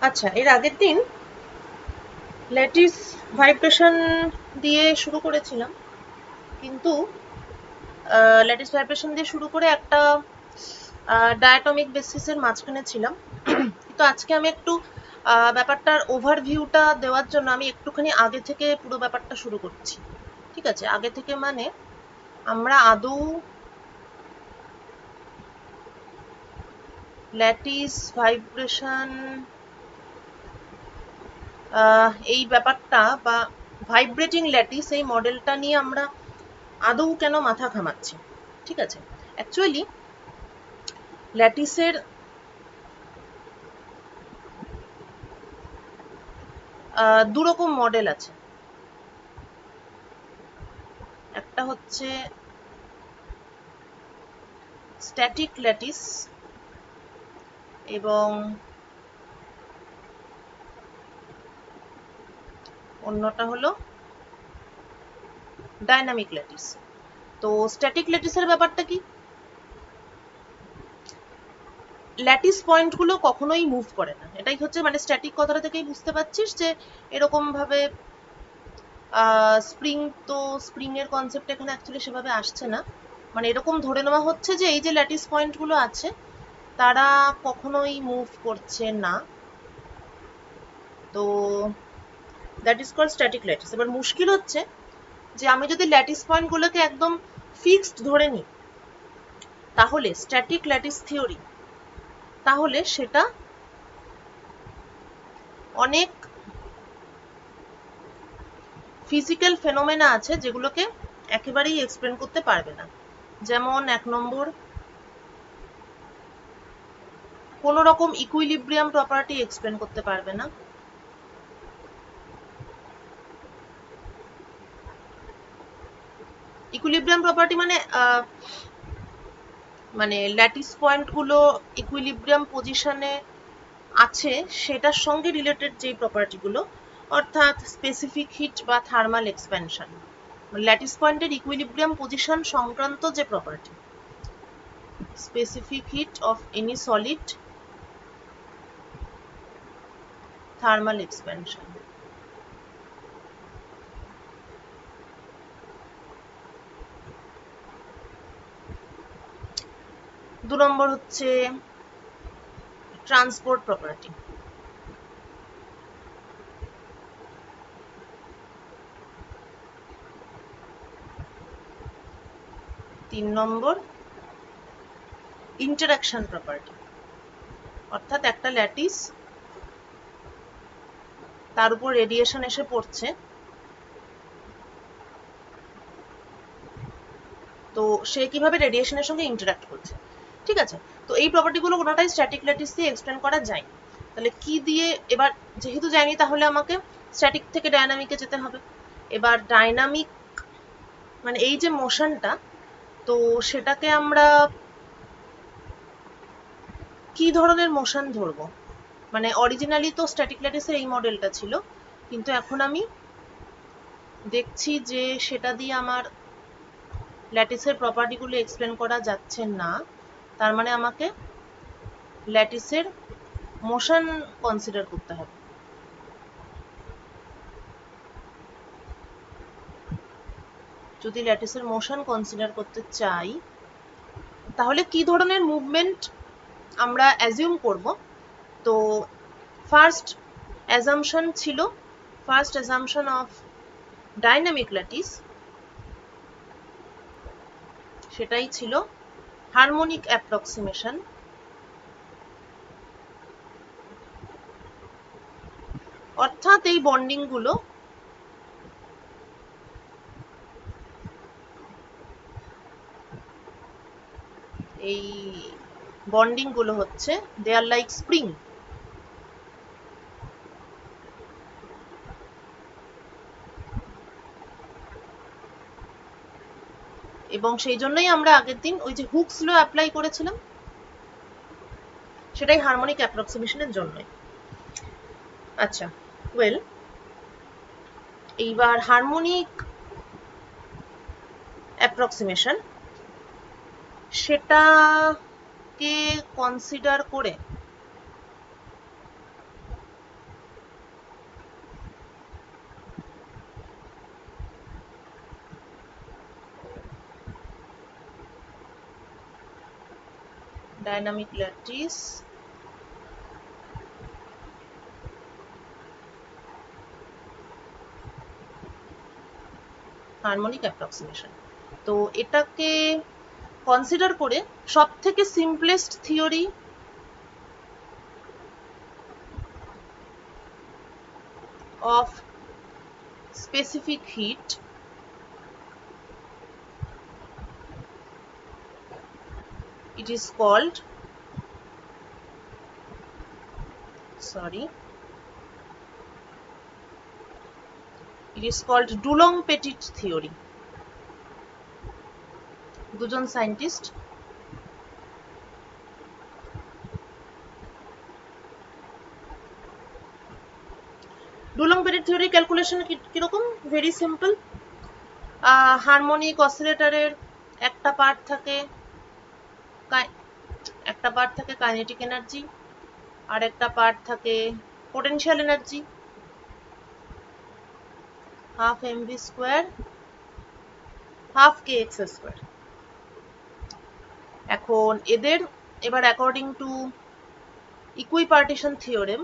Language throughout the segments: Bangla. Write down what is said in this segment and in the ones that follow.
আচ্ছা, এর আগের দিন ল্যাটিস ভাইব্রেশন দিয়ে শুরু করেছিলাম, কিন্তু ল্যাটিস ভাইব্রেশন দিয়ে শুরু করে একটা ডায়াটমিক বেসিসের মাঝখানে ছিলাম। কিন্তু আজকে আমি একটু ব্যাপারটার ওভারভিউটা দেওয়ার জন্য আমি একটুখানি আগে থেকে পুরো ব্যাপারটা শুরু করছি। ঠিক আছে, আগে থেকে মানে আমরা আদৌ ল্যাটিস ভাইব্রেশন এই ব্যাপারটা বা ভাইব্রেটিং ল্যাটিস এই মডেলটা নিয়ে আমরা আদৌ কেন মাথা ঘামাচ্ছি। ঠিক আছে, অ্যাকচুয়ালি ল্যাটিসের দুরকম মডেল আছে। একটা হচ্ছে স্ট্যাটিক ল্যাটিস এবং অন্যটা হলো ডাইনামিক ল্যাটিস। তো স্ট্যাটিক ল্যাটিসের ব্যাপারটা কি, ল্যাটিস পয়েন্টগুলো কখনোই মুভ করে না। এটাই হচ্ছে মানে স্ট্যাটিক কথাটা থেকেই বুঝতে পারছিস যে এরকম ভাবে স্প্রিং, তো স্প্রিং এর কনসেপ্ট এখানে অ্যাকচুয়ালি সেভাবে আসছে না। মানে এরকম ধরে নেওয়া হচ্ছে যে এই যে ল্যাটিস পয়েন্টগুলো আছে তারা কখনোই মুভ করছে না। তো that is called static lattice. এবার মুশকিল হচ্ছে যে আমি যদি ল্যাটিস পয়েন্টগুলোকে একদম ফিক্সড ধরে নিই, তাহলে স্ট্যাটিক ল্যাটিস থিওরি, তাহলে সেটা অনেক ফিজিক্যাল ফেনোমেনা আছে যেগুলোকে একেবারেই এক্সপ্লেন করতে পারবে না। যেমন 1 নম্বর, কোনো রকম ইকুইলিব্রিয়াম প্রপার্টি এক্সপ্লেন করতে পারবে না। ইকুইলিব্রিয়াম প্রপার্টি মানে ল্যাটিস পয়েন্টগুলো ইকুইলিব্রিয়াম পজিশনে আছে সেটার সঙ্গে রিলেটেড যে প্রপার্টিগুলো, অর্থাৎ স্পেসিফিক হিট বা থার্মাল এক্সপ্যানশন, ল্যাটিস পয়েন্টের ইকুইলিব্রিয়াম পজিশন সংক্রান্ত যে property, specific heat of any solid, thermal expansion. দু নম্বর হচ্ছে ট্রান্সপোর্ট প্রপার্টি। তিন নম্বর ইন্টারাকশন প্রপার্টি, অর্থাৎ একটা ল্যাটিস, তার উপর রেডিয়েশন এসে পড়ছে, তো সে কিভাবে রেডিয়েশনের সঙ্গে ইন্টারাক্ট করছে। ঠিক আছে, তো এই প্রপার্টিগুলো কোনোটাই স্ট্যাটিক ল্যাটিস দিয়ে এক্সপ্লেন করা যায়। তাহলে কি দিয়ে, এবার যেহেতু যায়নি তাহলে আমাকে স্ট্যাটিক থেকে ডায়নামিকে যেতে হবে। এবার ডায়নামিক মানে এই যে মোশনটা, তো সেটাকে আমরা কি ধরনের মোশন ধরবো। মানে অরিজিনালি তো স্ট্যাটিক ল্যাটিসের এই মডেলটা ছিল, কিন্তু এখন আমি দেখছি যে সেটা দিয়ে আমার ল্যাটিসের প্রপার্টিগুলো এক্সপ্লেন করা যাচ্ছে না। তার মানে আমাকে ল্যাটিসের মোশন কনসিডার করতে হবে। যদি ল্যাটিসের মোশন কনসিডার করতে চাই, তাহলে কি ধরনের মুভমেন্ট আমরা অ্যাজিউম করব। তো first assumption of dynamic lattice, সেটাই ছিল হারমোনিক অ্যাপ্রক্সিমেশন। অর্থাৎ এই বন্ডিং গুলো হচ্ছে দে আর লাইক স্প্রিং। এবং সেই জন্যই আমরা আগের দিন ওই যে হুকস ল অ্যাপ্লাই করেছিলাম, সেটাই হারমোনিক অ্যাপ্রক্সিমেশনের জন্যই। আচ্ছা, ওয়েল, এইবার হারমোনিক অ্যাপ্রক্সিমেশন সেটাকে কনসিডার করে ডাইনামিক ল্যাটিস হারমোনিক অ্যাপ্রক্সিমেশন। তো এটাকে কনসিডার করে সব থেকে simplest theory of specific heat it is called Dulong-Pettit theory. দুজন সায়েন্টিস্ট ডুলং-পেটিট থিওরি ক্যালকুলেশন কিরকম? Very simple. হারমোনিক অসিলেটরের একটা পার্ট থাকে কাইনেটিক এনার্জি, আর একটা পার্ট থাকে potential energy, half mv square half kx square. এখন এদের এবার according to equipartition theorem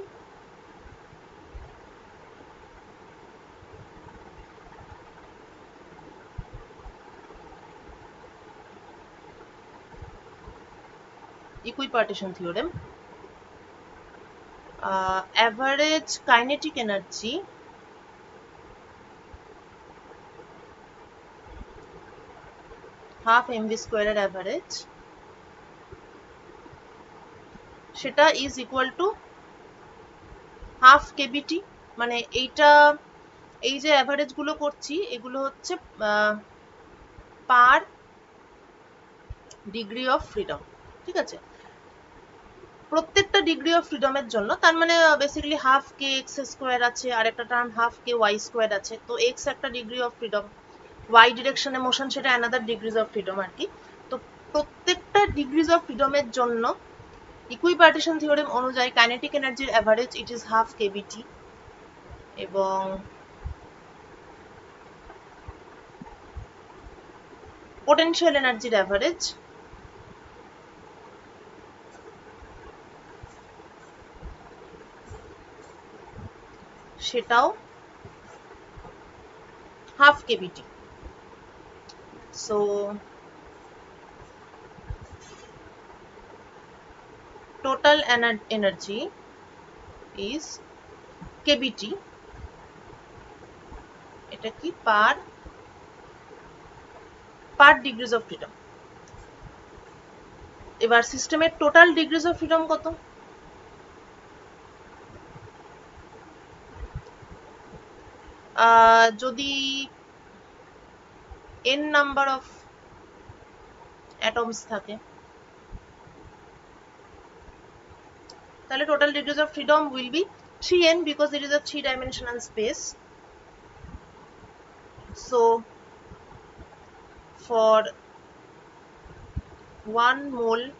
average kinetic energy half mv স্কোয়ারের অ্যাভারেজ সেটা is equal to half kbt। মানে এইটা এই যে অ্যাভারেজ গুলো করছি এগুলো হচ্ছে পার ডিগ্রি অফ ফ্রিডম, ঠিক আছে? প্রত্যেকটা ডিগ্রি অফ ফ্রিডমের জন্য, তার মানে basically half K X square আছে আর একটা term half K Y square আছে। তো এক্স একটা ডিগ্রি অফ ফ্রিডম, ওয়াই ডিরেকশনে মোশন সেটা অ্যানাদার ডিগ্রিজ অফ ফ্রিডম আর কি। তো প্রত্যেকটা ডিগ্রিজ অফ ফ্রিডমের জন্য ইকুইপার্টিশন থিওরেম অনুযায়ী কাইনেটিক এনার্জির average it is half KBT, এবং পোটেনশিয়াল এনার্জির অ্যাভারেজ সেটাও half KBT. So total energy is kbt, এটা কি পার ডিগ্রিজ অফ ফ্রিডম। এবার সিস্টেমের টোটাল ডিগ্রিজ অফ ফ্রিডম কত? যদি n নাম্বার অফ অ্যাটমস থাকে তাহলে total degrees of freedom will be 3n because it is a 3-dimensional space. So for 1 mole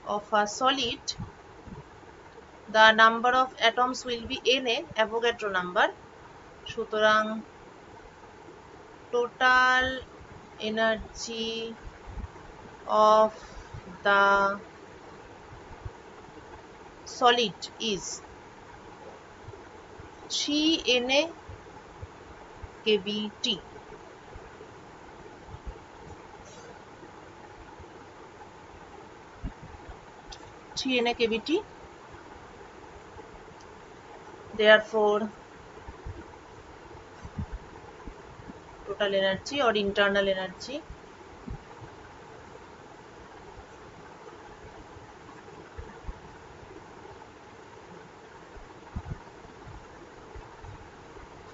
of a solid the number of atoms will be na, Avogadro number. সুতরাং total energy of the solid is 3na kbt. Therefore total energy or internal energy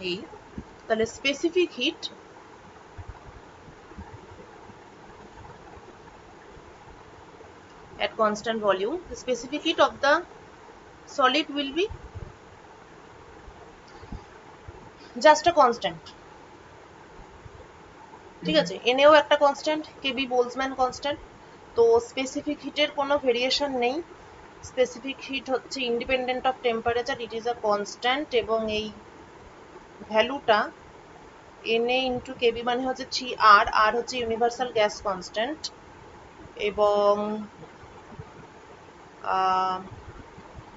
এই তাহলে specific hit at constant volume, the specific heat of the solid will be just a constant, ঠিক আছে? এনেও একটা কনস্ট্যান্ট, কেবি বোলজম্যান কনস্ট্যান্ট। তো স্পেসিফিক হিটের কোনো ভেরিয়েশন নেই, স্পেসিফিক হিট হচ্ছে independent of temperature, it is a constant, এবং এই ভ্যালুটা Na ইন্টু কেবি মানে হচ্ছে 3r, আর হচ্ছে ইউনিভার্সাল গ্যাস কনস্ট্যান্ট, এবং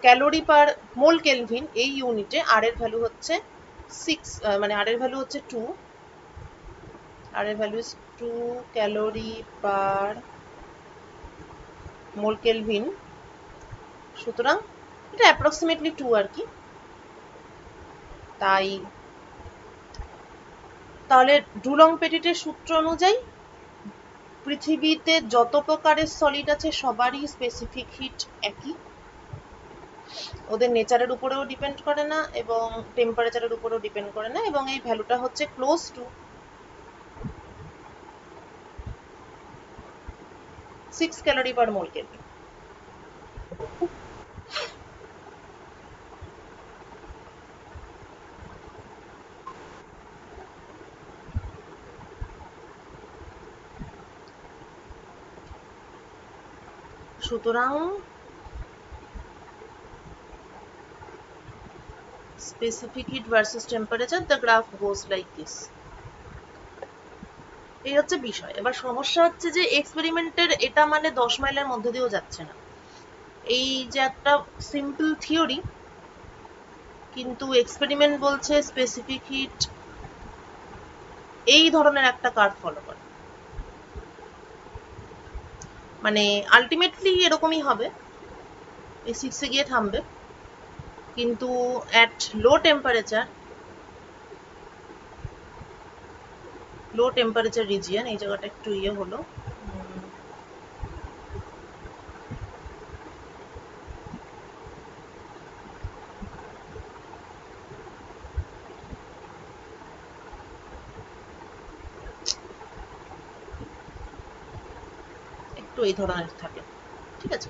ক্যালোরি পার মোল কেলভিন এই ইউনিটে আর এর ভ্যালু হচ্ছে 6, মানে আর এর ভ্যালু হচ্ছে 2, আর এর value is 2 calorie per mole kelvin. সুতরাং এটা অ্যাপ্রক্সিমেটলি 2 আর কি। তাহলে ডুলং পেটিটের সূত্র অনুযায়ী পৃথিবীতে যত প্রকারের সলিড আছে সবারই স্পেসিফিক হিট একই, ওদের নেচারের উপরেও ডিপেন্ড করে না এবং টেম্পারেচারের উপরেও ডিপেন্ড করে না, এবং এই ভ্যালুটা হচ্ছে close to 6 calorie per mole kelvin. সুতরাং specific heat versus temperature, the graph goes like this. এই হচ্ছে বিষয়। এবার সমস্যা হচ্ছে যে এক্সপেরিমেন্টের এটা মানে 10 মাইলের মধ্যে দিয়েও যাচ্ছে না। এই যে একটা সিম্পল থিওরি, কিন্তু এক্সপেরিমেন্ট বলছে স্পেসিফিক হিট এই ধরনের একটা কার্ভ ফলো করে, মানে আলটিমেটলি এরকমই হবে, এই 6 গিয়ে থামবে, কিন্তু অ্যাট লো টেম্পারেচার রিজিয়ন, এই জায়গাটা একটু ইয়ে হলো, একটু এই ধরনের থাকে, ঠিক আছে।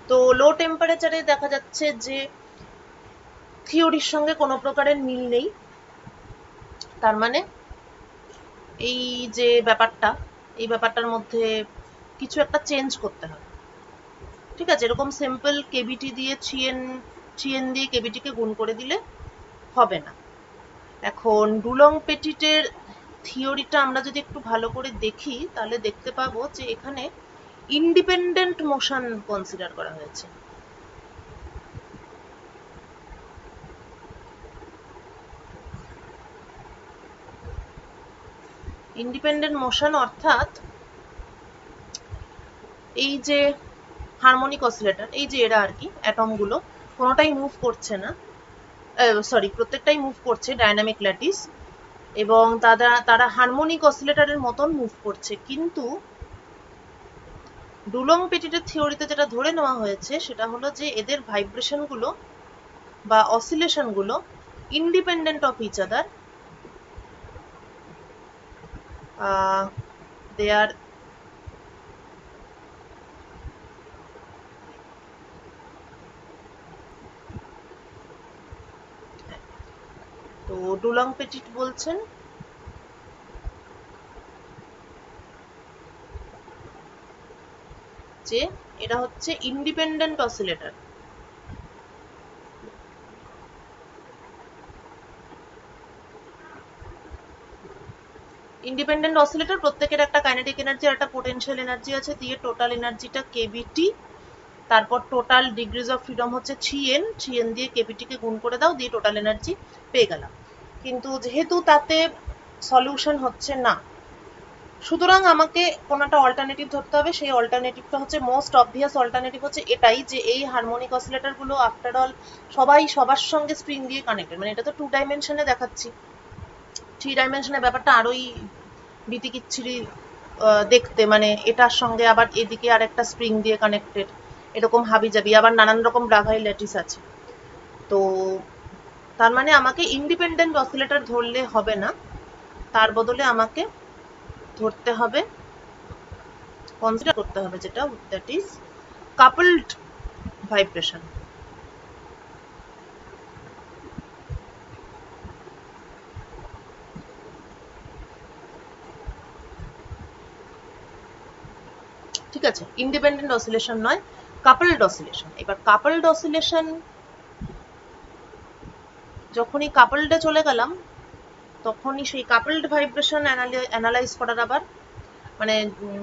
তো লো টেম্পারেচারে দেখা যাচ্ছে যে থিওরির সঙ্গে কোনো প্রকারের মিল নেই, তার মানে এই যে ব্যাপারটা, এই ব্যাপারটার মধ্যে কিছু একটা চেঞ্জ করতে হবে, ঠিক আছে। এরকম সিম্পল কেবিটি দিয়ে চিএন দিয়ে কেবিটিকে গুণ করে দিলে হবে না। এখন ডুলং পেটিটের থিওরিটা আমরা যদি একটু ভালো করে দেখি তাহলে দেখতে পাবো যে এখানে ইন্ডিপেন্ডেন্ট মোশন কনসিডার করা হয়েছে। ইন্ডিপেন্ডেন্ট মোশন অর্থাৎ এই যে হারমোনিক অসিলেটর, এই যে এরা আর কি অ্যাটমগুলো কোনোটাই মুভ করছে না, সরি প্রত্যেকটাই মুভ করছে ডায়নামিক ল্যাটিস, এবং তারা হারমোনিক অসিলেটরের মতন মুভ করছে, কিন্তু ডুলং পেটিটের থিওরিতে যেটা ধরে নেওয়া হয়েছে সেটা হলো যে এদের ভাইব্রেশনগুলো বা অসিলেশনগুলো ইন্ডিপেন্ডেন্ট অফ ইচ আদার, দে আর তো ডুলং পেটিট বলছেন যে এরা হচ্ছে ইন্ডিপেন্ডেন্ট অসিলেটর। ইন্ডিপেন্ডেন্ট অসিলেটর প্রত্যেকের একটা কাইনেটিক এনার্জি আর একটা পোটেনশিয়াল এনার্জি আছে, দিয়ে টোটাল এনার্জিটা কেবিটি, তারপর টোটাল ডিগ্রিজ অফ ফ্রিডম হচ্ছে 3n দিয়ে কেবিটিকে গুণ করে দাও, দিয়ে টোটাল এনার্জি পেয়ে গেলাম। কিন্তু যেহেতু তাতে সলিউশন হচ্ছে না, সুতরাং আমাকে কোনো একটা অল্টারনেটিভ ধরতে হবে। সেই অল্টারনেটিভটা হচ্ছে মোস্ট অবভিয়াস অল্টারনেটিভ হচ্ছে এটাই যে এই হারমোনিক অসিলেটরগুলো আফটার অল সবার সঙ্গে স্প্রিং দিয়ে কানেক্টেড, মানে এটা তো 2 ডাইমেনশনে দেখাচ্ছি, 3 ডাইমেনশনে ব্যাপারটা আরোই বিতিকিচ্ছিরি দেখতে, মানে এটার সঙ্গে আবার এদিকে আর একটা স্প্রিং দিয়ে কানেক্টেড, এরকম হাবিজাবি, আবার নানান রকম ব্রাভাইল ল্যাটিস আছে। তো তার মানে আমাকে ইন্ডিপেন্ডেন্ট অসিলেটর ধরলে হবে না, তার বদলে আমাকে ধরতে হবে, কনসিডার করতে হবে যেটা, দ্যাট ইজ কাপলড ভাইব্রেশন। ঠিক আছে, ইন্ডিপেন্ডেন্ট অসিলেশন নয়, কাপলড অসিলেশন। এবার কাপলড অসিলেশন যখনই কাপলডে চলে গেলাম তখনই সেই কাপলড ভাইব্রেশন অ্যানালাইজ করার আবার মানে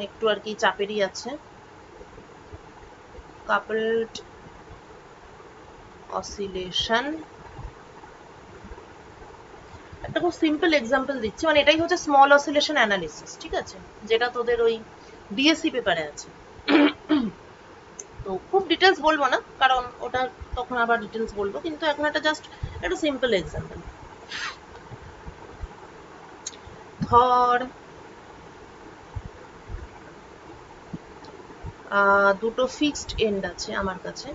একটু আর কি চাপেরই আছে। coupled oscillation। একটা খুব সিম্পল এক্সাম্পল দিচ্ছি, মানে এটাই হচ্ছে স্মল অসিলেশন অ্যানালিসিস, ঠিক আছে, যেটা তোদের ওই ডিএসসি পেপারে আছে। তো খুব ডিটেলস বলবো না, কারণ ওটা তখন আবার ডিটেলস বলবো, কিন্তু এখন একটা জাস্ট একটা সিম্পল এক্সাম্পল। ধর দুটো ফিক্সড এন্ড আছে আমার কাছে,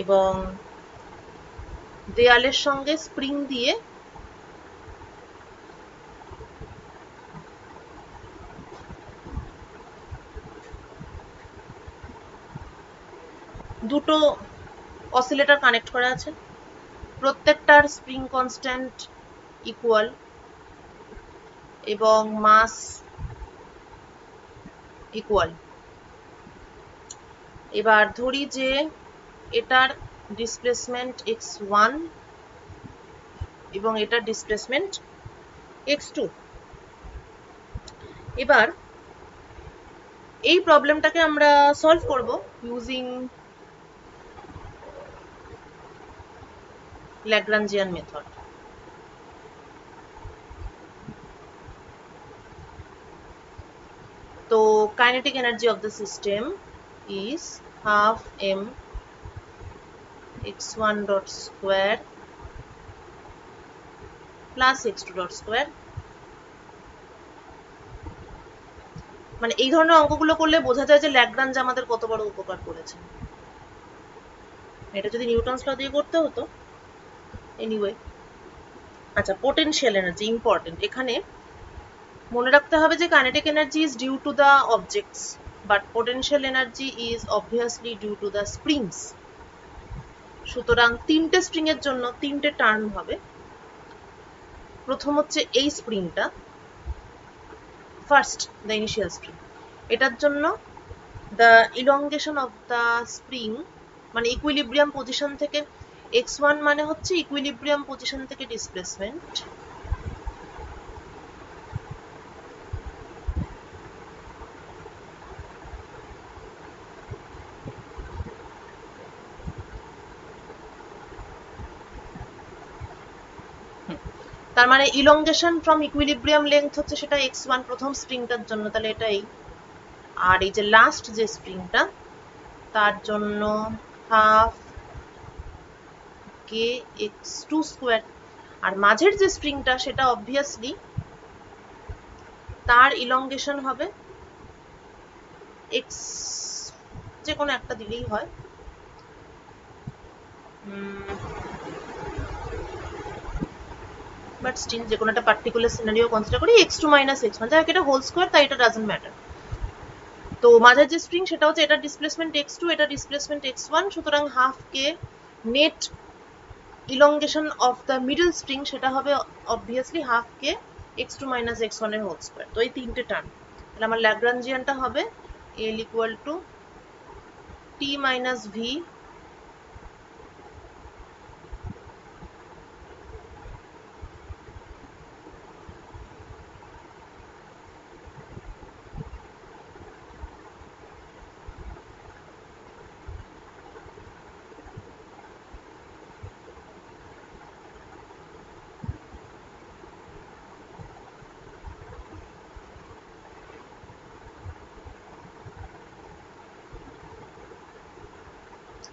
এবং দেয়ালের সঙ্গে স্প্রিং দিয়ে দুটো অসিলেটর কানেক্ট করা আছে, প্রত্যেকটার স্প্রিং কনস্ট্যান্ট ইকুয়াল এবং মাস ইকুয়াল। এবার ধরি যে এটার ডিসপ্লেসমেন্ট x1 এবং এটার ডিসপ্লেসমেন্ট x2। এবার এই প্রবলেমটাকে আমরা সলভ করব ইউজিং ল্যাগ্রাঞ্জিয়ান মেথড। তো kinetic energy of the system is half m x1 dot square plus x2 dot square। মানে এই ধরনের অঙ্কগুলো করলে বোঝা যায় যে ল্যাগ্রাঞ্জ আমাদের কত বড় উপকার করেছে। এটা যদি নিউটনস ল দিয়ে করতে হতো। এনিওয়ে, আচ্ছা, পোটেনশিয়াল এনার্জি ইম্পর্টেন্ট। এখানে মনে রাখতে হবে যে kinetic energy is due to the objects, but potential energy is obviously due to the springs. সুতরাং তিনটে স্প্রিং এর জন্য তিনটে টার্ম হবে। প্রথম হচ্ছে এই স্প্রিংটা, ফার্স্ট দ্য ইনিশিয়াল স্প্রিং, এটার জন্য the elongation of the spring মানে ইকুইলিব্রিয়াম পজিশন থেকে x1 মানে হচ্ছে ইকুইলিব্রিয়াম পজিশন থেকে ডিসপ্লেসমেন্ট, তার মানে ইলংগেশন ফ্রম ইকুইলিব্রিয়াম লেংথ হচ্ছে সেটা x1 প্রথম স্প্রিংটার জন্য, তাহলে এটাই। আর এই যে লাস্ট যে স্প্রিংটা তার জন্য হাফ কে x2 স্কোয়ার। আর মাঝের যে স্প্রিংটা সেটা অবভিয়াসলি তার ইলংগেশন হবে x, যে কোনো একটা দিলেই হয়, বাট স্টিল যে কোনো একটা পার্টিকুলার সিনারিও কনসিডার করি x2 মাইনাস x1, যাই হোক এটা হোল স্কোয়ার, তাই এটা ডাজন্ট ম্যাটার। তো মাঝের যে স্প্রিং সেটা হচ্ছে এটা ডিসপ্লেসমেন্ট x2, এটা ডিসপ্লেসমেন্ট x1, সুতরাং half K net elongation of the middle spring সেটা হবে অবভিয়াসলি হাফ কে x2 মাইনাস x1 এর হোল স্কোয়ার। তো এই তিনটে টার্ম, তাহলে আমার ল্যাগ্রাঞ্জিয়ানটা হবে L equal to t minus v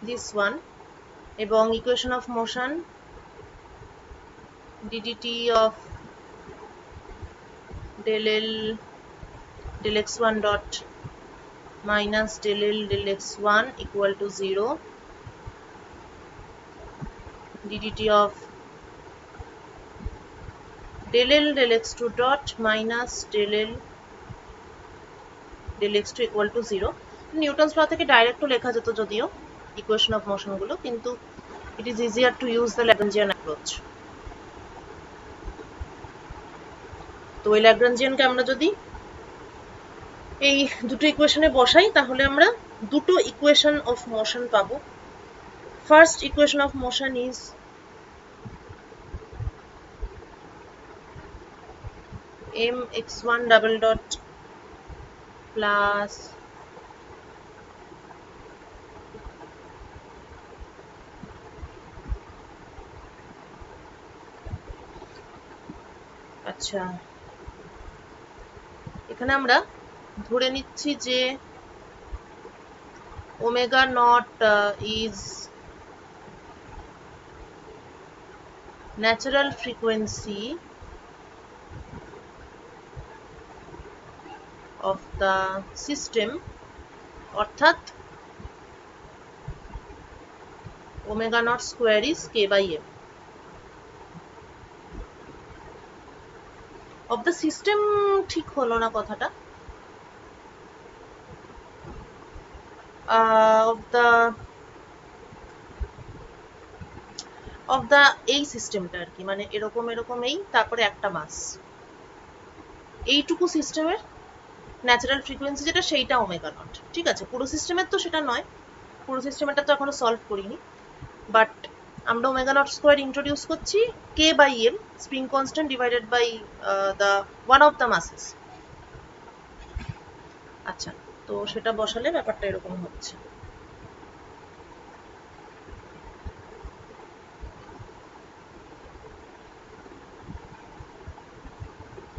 this one, এবং equation of motion ddt of del L del x1 dot minus del L del x1 equal to 0, ddt of del L del x2 dot minus del L del x2 equal to 0। Newton's ল থেকে ডাইরেক্টও লেখা যেত যদিও ইকুয়েশন অফ মোশন গুলো, কিন্তু it is easier to use the Lagrangian approach। তো এই ল্যাগ্রাঞ্জিয়ানকে আমরা যদি এই দুটো ইকুয়েশনে বসাই তাহলে আমরা দুটো ইকুয়েশন অফ মোশন পাবো। First equation of motion is mx1 double dot plus আচ্ছা, এখানে আমরা ধরে নিচ্ছি যে omega naught is natural frequency of the system, অর্থাৎ omega naught square is K by M of the system. ঠিক হলো না কথাটা, অফ দ্য এই সিস্টেমটা আর কি, মানে এরকম এরকম এই তারপরে একটা মাস, এইটুকু সিস্টেমের ন্যাচারাল ফ্রিকোয়েন্সি যেটা সেইটা ওমেগা নট। ঠিক আছে, পুরো সিস্টেমের তো সেটা নয়, পুরো সিস্টেমেরটা তো এখনো সলভ করিনি, বাট আমরা ওমেগা নট স্কোয়ার ইন্ট্রোডিউস করছি K by M spring constant divided by the one of the masses. আচ্ছা, তো সেটা বসালে ব্যাপারটা এরকম হচ্ছে।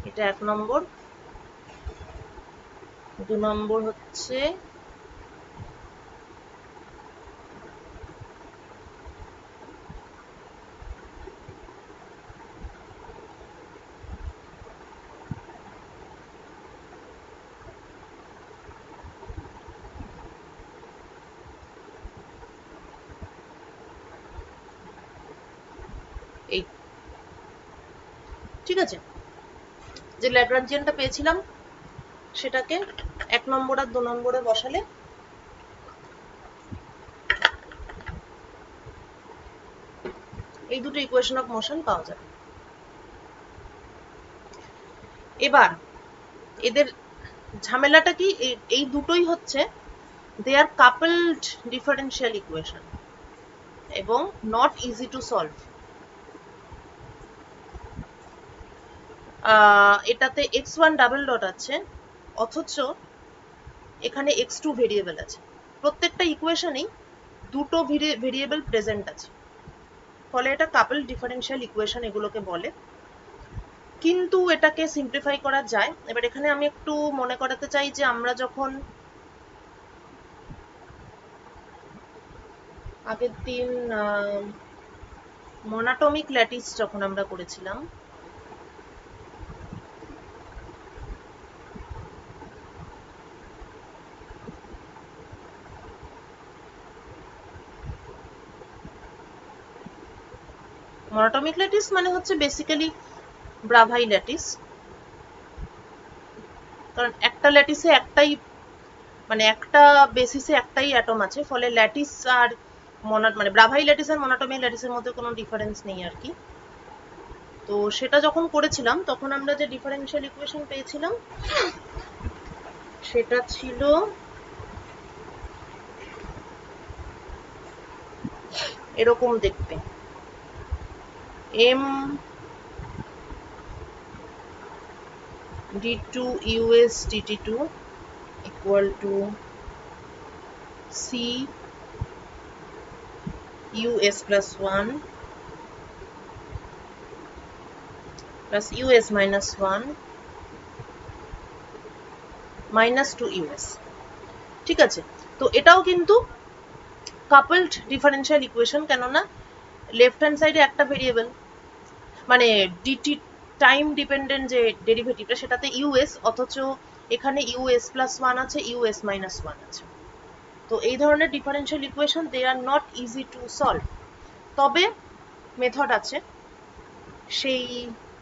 এটা 1 নম্বর। 2 নম্বর হচ্ছে এই, ঠিক আছে, যে ল্যাগ্রাঞ্জিয়ানটা পেয়েছিলাম সেটাকে 1 নম্বর আর 2 নম্বরে বসালে এই দুটো ইকুয়েশন অফ মোশন পাওয়া যাবে। এবার এদের ঝামেলাটা কি, এই দুটোই হচ্ছে দে আর কাপলড ডিফারেন্সিয়াল ইকুয়েশন এবং নট ইজি টু সলভ। এটাতে x1 ডাবল ডট আছে, অথচ এখানে x2 ভেরিয়েবল আছে। প্রত্যেকটা ইকুয়েশনেই দুটো ভেরিয়েবল প্রেজেন্ট আছে, ফলে এটা কাপল ডিফারেন্সিয়াল ইকুয়েশন এগুলোকে বলে। কিন্তু এটাকে সিম্পলিফাই করা যায়। এবার এখানে আমি একটু মনে করাতে চাই যে আমরা যখন আগের দিন মনাটমিক ল্যাটিস যখন আমরা করেছিলাম, মনোটমিক ল্যাটিস মানে হচ্ছে বেসিক্যালি ব্রাভাই ল্যাটিস, কারণ একটা ল্যাটিসে একটাই, মানে একটা বেসিসে একটাই অ্যাটম আছে, ফলে ল্যাটিস আর মানে ব্রাভাই ল্যাটিস আর মনোটমিক ল্যাটিসের মধ্যে কোনো ডিফারেন্স নেই আর কি। তো সেটা যখন করেছিলাম তখন আমরা যে ডিফারেন্সিয়াল ইকুয়েশন পেয়েছিলাম সেটা ছিল এরকম দেখতে, m d2 us dt2 equal to c us plus 1 plus us minus 1 minus 2 us। ঠিক আছে, তো এটাও কিন্তু কাপলড ডিফারেন্সিয়াল ইকুয়েশন, কেননা লেফট হ্যান্ড সাইডে একটা ভেরিয়েবল, মানে ডিটি টাইম ডিপেন্ডেন্ট যে ডেরিভেটিভটা সেটাতে ইউএস, অথচ এখানে ইউএস প্লাস 1 আছে, ইউএস মাইনাস 1 আছে। তো এই ধরনের differential equation they are not easy to solve. তবে মেথড আছে,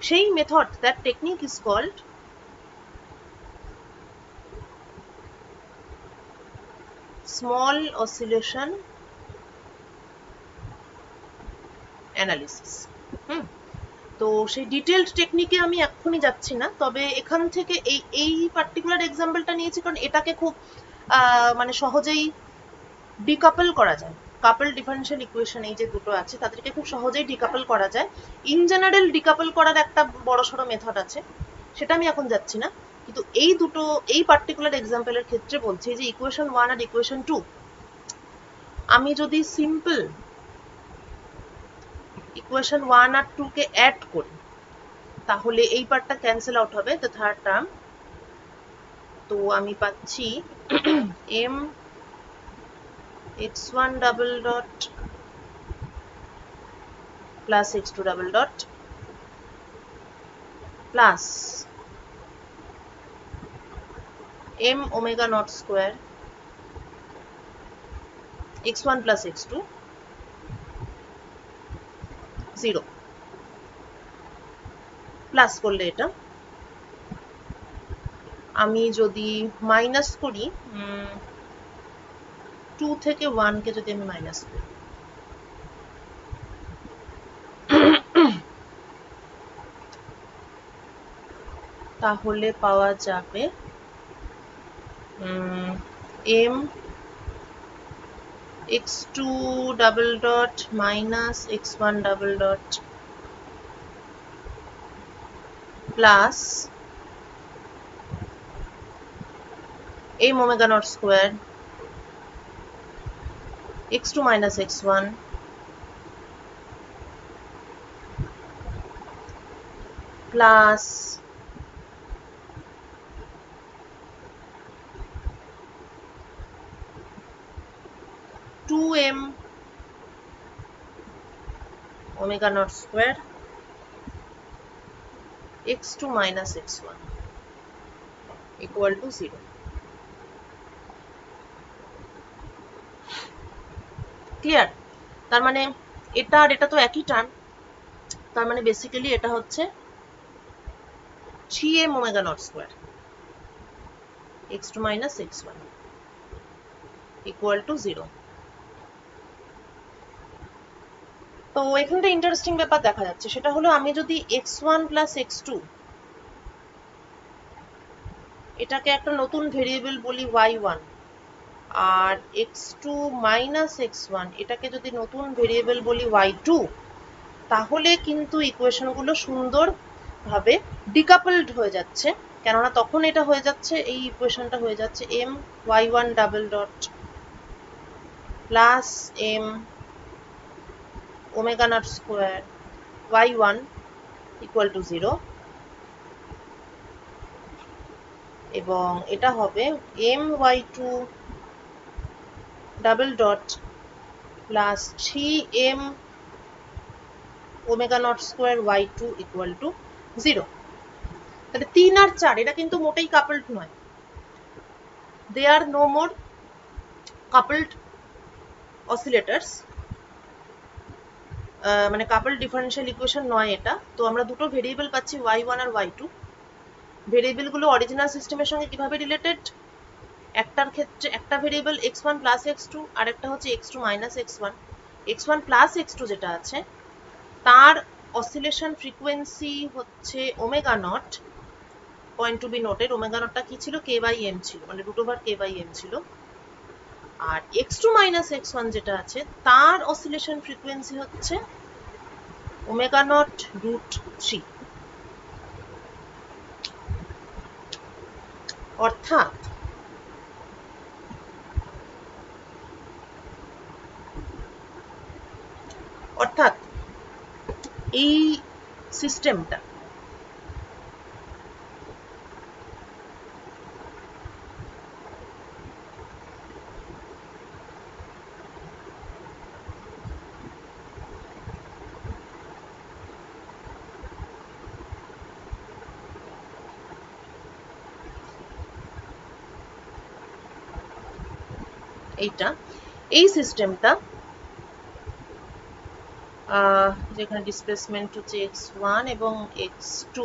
সেই method, that technique is called small oscillation analysis. তো সেই ডিটেলড টেকনিকে আমি এক্ষুনি যাচ্ছি না, তবে এখান থেকে এই পার্টিকুলার এক্সাম্পলটা নিয়েছি কারণ এটাকে খুব মানে সহজেই ডিকাপল করা যায়। কাপল ডিফারেন্সিয়াল ইকুয়েশন এই যে দুটো আছে তাদেরকে খুব সহজেই ডিকাপল করা যায়। ইন জেনারেল ডিকাপল করার একটা বড়সড় মেথড আছে, সেটা আমি এখন যাচ্ছি না, কিন্তু এই দুটো এই পার্টিকুলার এক্সাম্পলের ক্ষেত্রে বলছি যে ইকুয়েশন 1 আর ইকুয়েশন 2 আমি যদি সিম্পল ইকুয়েশন 1 আর 2 কে অ্যাড করি তাহলে এই পার্টটা ক্যান্সেল আউট হবে, দ্য থার্ড টার্ম। তো আমি পাচ্ছি m x1 double dot plus x2 double dot plus m omega naught square x1 plus x2 0 plus করলে এটা আমি যদি মাইনাস করি 2 থেকে 1 কে যদি আমি মাইনাস করি তাহলে পাওয়া যাবে m x2 double dot minus x1 double dot plus m omega naught square x2 minus x1 plus m omega naught square x2 minus x1 equal to 0. Clear? তার মানে এটা আর এটা তো একই টার্ম, তার মানে বেসিক্যালি এটা হচ্ছে 3m omega naught square x2 minus x1 equal to 0. তো এখানটা ইন্টারেস্টিং ব্যাপার দেখা যাচ্ছে, সেটা হলো আমি যদি x1 plus x2 এটাকে একটা নতুন ভেরিয়েবল বলি y1 আর x2 minus x1 এটাকে যদি নতুন ভেরিয়েবল বলি y2, তাহলে কিন্তু ইকুয়েশনগুলো সুন্দরভাবে ডিকাপলড হয়ে যাচ্ছে, কেননা তখন এটা হয়ে যাচ্ছে, এই ইকুয়েশনটা হয়ে যাচ্ছে m y1 double dot plus m omega naught square y1 equal to 0 এবং এটা হবে m y2 double dot plus 3m omega naught square y2 equal to 0. তাহলে 3 আর 4 এটা কিন্তু মোটেই কাপলড নয়, দে আর নো মোর কাপলড অসিলেটরস, মানে কাপলড ডিফারেনশিয়াল ইকুয়েশন নয় এটা। তো আমরা দুটো ভেরিয়েবল পাচ্ছি y1 আর y2। ভেরিয়েবলগুলো অরিজিনাল সিস্টেমের সঙ্গে কিভাবে রিলেটেড, একটার ক্ষেত্রে একটা ভেরিয়েবল x1 প্লাস x2 আর একটা হচ্ছে x2 minus x1। x1 plus x2 যেটা আছে তার অসিলেশন ফ্রিকোয়েন্সি হচ্ছে omega naught, point to be noted, omega নটটা কি ছিল, k/m ছিল, মানে √k/m ছিল। আর x2 মাইনাস x1 যেটা আছে তার অসিলেশন ফ্রিকোয়েন্সি হচ্ছে ওমেগা নট √3। অর্থাৎ এই সিস্টেমটা এই সিস্টেমটা যেখানে ডিসপ্লেসমেন্ট হচ্ছে x1 এবং x2,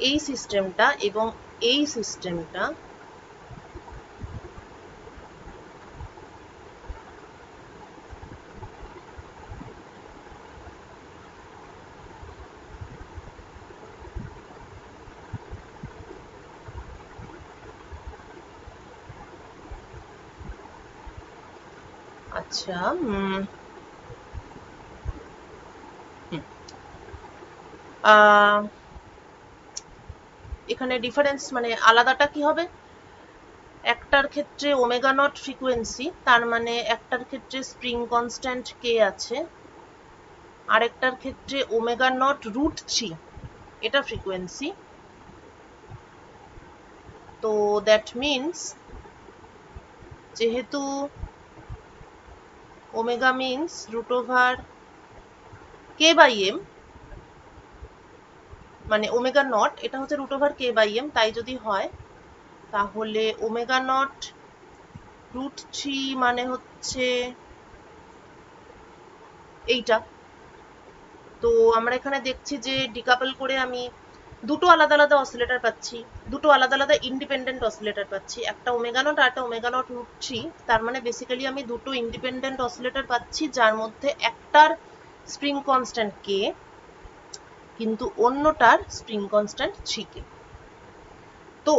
এই সিস্টেমটা এবং এই সিস্টেমটা আচ্ছা এখানে ডিফারেন্স মানে আলাদাটা কি হবে, একটার ক্ষেত্রে ওমেগা নট ফ্রিকোয়েন্সি, তার মানে একটার ক্ষেত্রে স্প্রিং কনস্ট্যান্ট k আছে, আরেকটার ক্ষেত্রে ওমেগা নট √3 এটা ফ্রিকোয়েন্সি। তো দ্যাট মিনস যেহেতু ওমেগা মিনস √/k/m, মানে ওমেগা নট এটা হচ্ছে √/k/m, তাই যদি হয় তাহলে ওমেগা নট √3 মানে হচ্ছে এইটা। তো আমরা এখানে দেখছি যে ডিকাপল করে আমি দুটো আলাদা আলাদা অসিলেটর পাচ্ছি, দুটো আলাদা আলাদা ইন্ডিপেন্ডেন্ট অসিলেটর পাচ্ছি, একটা ওমেগা নট আর একটা ওমেগা নট √3। তার মানে বেসিক্যালি আমি দুটো ইন্ডিপেন্ডেন্ট অসিলেটর পাচ্ছি, যার মধ্যে একটার স্প্রিং কনস্ট্যান্ট k, কিন্তু অন্যটার স্প্রিং কনস্ট্যান্ট 3k। তো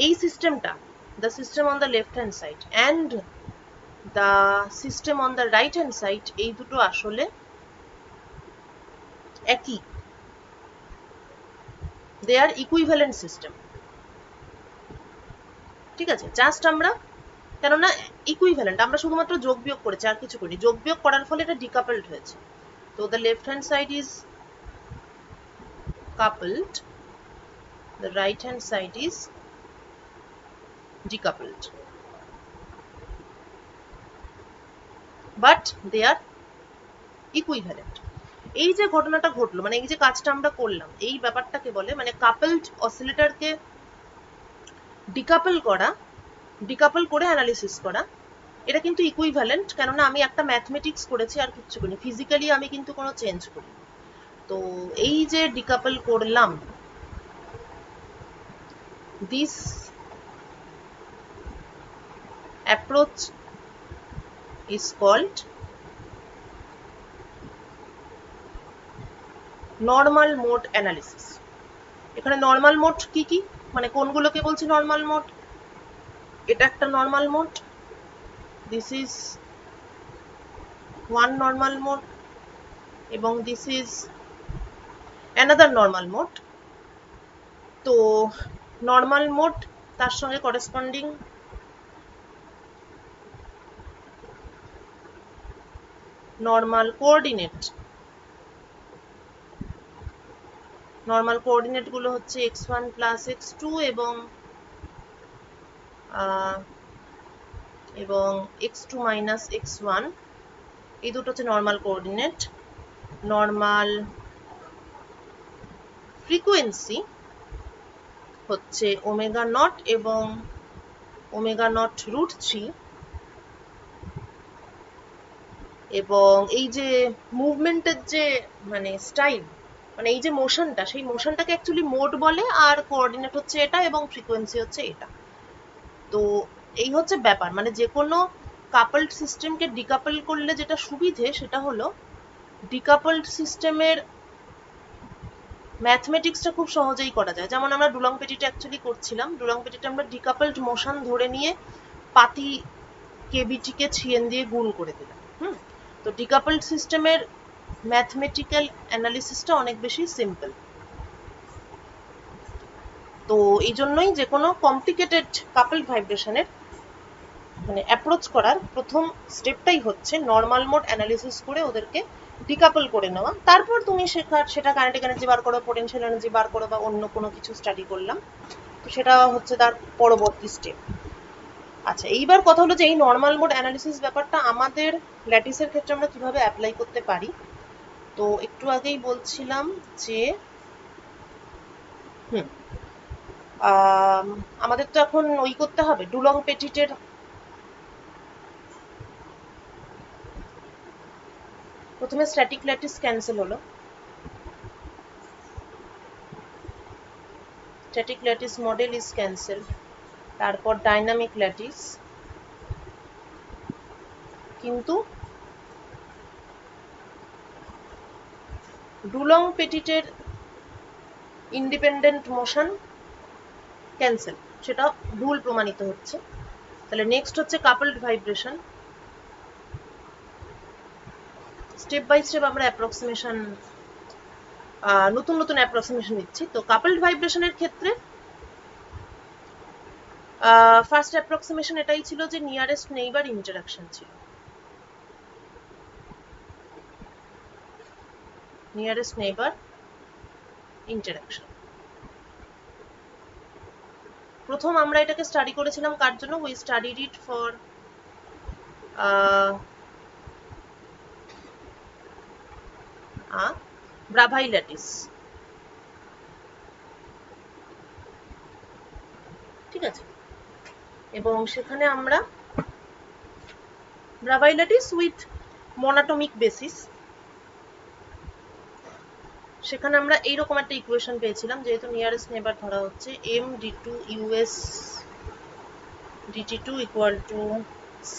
এই সিস্টেমটা, the system on the left hand side and the system on the right hand side, এই দুটো আসলে একই, দে আর ইকুইভ্যালেন্ট সিস্টেম। ঠিক আছে, জাস্ট আমরা, কেননা ইকুইভ্যালেন্ট, আমরা শুধুমাত্র যোগ বিয়োগ করেছি আর কিছু করিনি, যোগ বিয়োগ করার ফলে এটা ডিকাপলড হয়েছে। তো the left hand side is coupled, the right hand side is decoupled, but they are equivalent। এই যে ঘটনাটা ঘটলো, মানে এই যে কাজটা আমরা করলাম, এই ব্যাপারটাকে বলে, মানে কাপলড অসিলেটরকে ডিকাপল করা, ডিকাপল করে অ্যানালিসিস করা, এটা কিন্তু ইকুইভ্যালেন্ট। কেননা আমি একটা ম্যাথমেটিক্স করেছি আর কিচ্ছু করিনি, ফিজিক্যালি আমি কিন্তু কোনো চেঞ্জ করিনি। তো এই যে ডিকাপল করলাম, this approach is called normal mode analysis. এখানে নর্মাল মোড কি কি, মানে কোনগুলোকে বলছি নর্মাল মোড? এটা একটা normal mode, this is one normal mode, এবং this is another normal mode. তো নর্মাল মোড তার সঙ্গে corresponding normal coordinate, normal coordinate গুলো হচ্ছে x1 প্লাস x2 এবং x2 মাইনাস x1, এই দুটো হচ্ছে নর্মাল কোঅর্ডিনেট। নর্মাল ফ্রিকোয়েন্সি হচ্ছে ওমেগা নট এবং ওমেগা নট √3, এবং এই যে মুভমেন্টের যে মানে স্টাইল, মানে এই যে মোশনটা, সেই মোশনটাকে অ্যাকচুয়ালি মোড বলে, আর কোঅর্ডিনেট হচ্ছে এটা এবং ফ্রিকোয়েন্সি হচ্ছে এটা। তো এই হচ্ছে ব্যাপার, মানে যে কোনো কাপলড সিস্টেমকে ডিকাপল করলে যেটা সুবিধে সেটা হলো ডিকাপলড সিস্টেমের ম্যাথমেটিক্সটা খুব সহজেই করা যায়। যেমন আমরা ডুলং পেটিটা অ্যাকচুয়ালি করছিলাম, ডুলং পেটিটা আমরা ডিকাপলড মোশন ধরে নিয়ে পাতি কেবিটিকে ছিয়েন দিয়ে গুণ করে দিলাম। তো ডিকাপলড সিস্টেমের ম্যাথমেটিক্যাল অ্যানালিসিসটা অনেক বেশি সিম্পল। তো এই জন্যই যে কোনো কমপ্লিকেটেড কাপলড ভাইব্রেশনের মানে অ্যাপ্রোচ করার প্রথম স্টেপটাই হচ্ছে নর্মাল মোড অ্যানালিসিস করে ওদেরকে ডিকাপল করে নেওয়া। তারপর তুমি সেটা কাইনেটিক এনার্জি বার করো, পোটেনশিয়াল এনার্জি বার করো, বা অন্য কোনো কিছু স্টাডি করলাম, তো সেটা হচ্ছে তার পরবর্তী স্টেপ। আচ্ছা, এইবার কথা হলো যে এই নর্মাল মোড অ্যানালিসিস ব্যাপারটা আমাদের ল্যাটিসের ক্ষেত্রে আমরা কিভাবে অ্যাপ্লাই করতে পারি। তো একটু আগেই বলছিলাম যে আমাদের তো এখন ওই করতে হবে, ডুলং পেটিটের প্রথমে স্ট্যাটিক ল্যাটিস ক্যান্সেল হলো, static lattice model is cancel, তারপর ডাইনামিক ল্যাটিস, কিন্তু ডুলং পেটিটের ইন্ডিপেন্ডেন্ট মোশন ক্যান্সেল, সেটা ভুল প্রমাণিত হচ্ছে। তাহলে নেক্সট হচ্ছে coupled vibration. Step by step আমরা অ্যাপ্রক্সিমেশন, নতুন নতুন অ্যাপ্রক্সিমেশন দিচ্ছি। তো কাপলড ভাইব্রেশনের ক্ষেত্রে ফার্স্ট অ্যাপ্রক্সিমেশন এটাই ছিল যে নিয়ারেস্ট নেইবার ইন্টারাকশন ছিল, নিয়ারেস্ট নেইবার ইন্টারঅ্যাকশন। প্রথম আমরা এটাকে স্টাডি করেছিলাম কার জন্য? We studied it for Bravais lattice. ঠিক আছে, এবং সেখানে আমরা Bravais lattice with monatomic basis, সেখানে আমরা এইরকম একটা ইকুয়েশন পেয়েছিলাম, যেহেতু নিয়ারেস্ট নেবার ধরা হচ্ছে m d2 us dt2 equal to c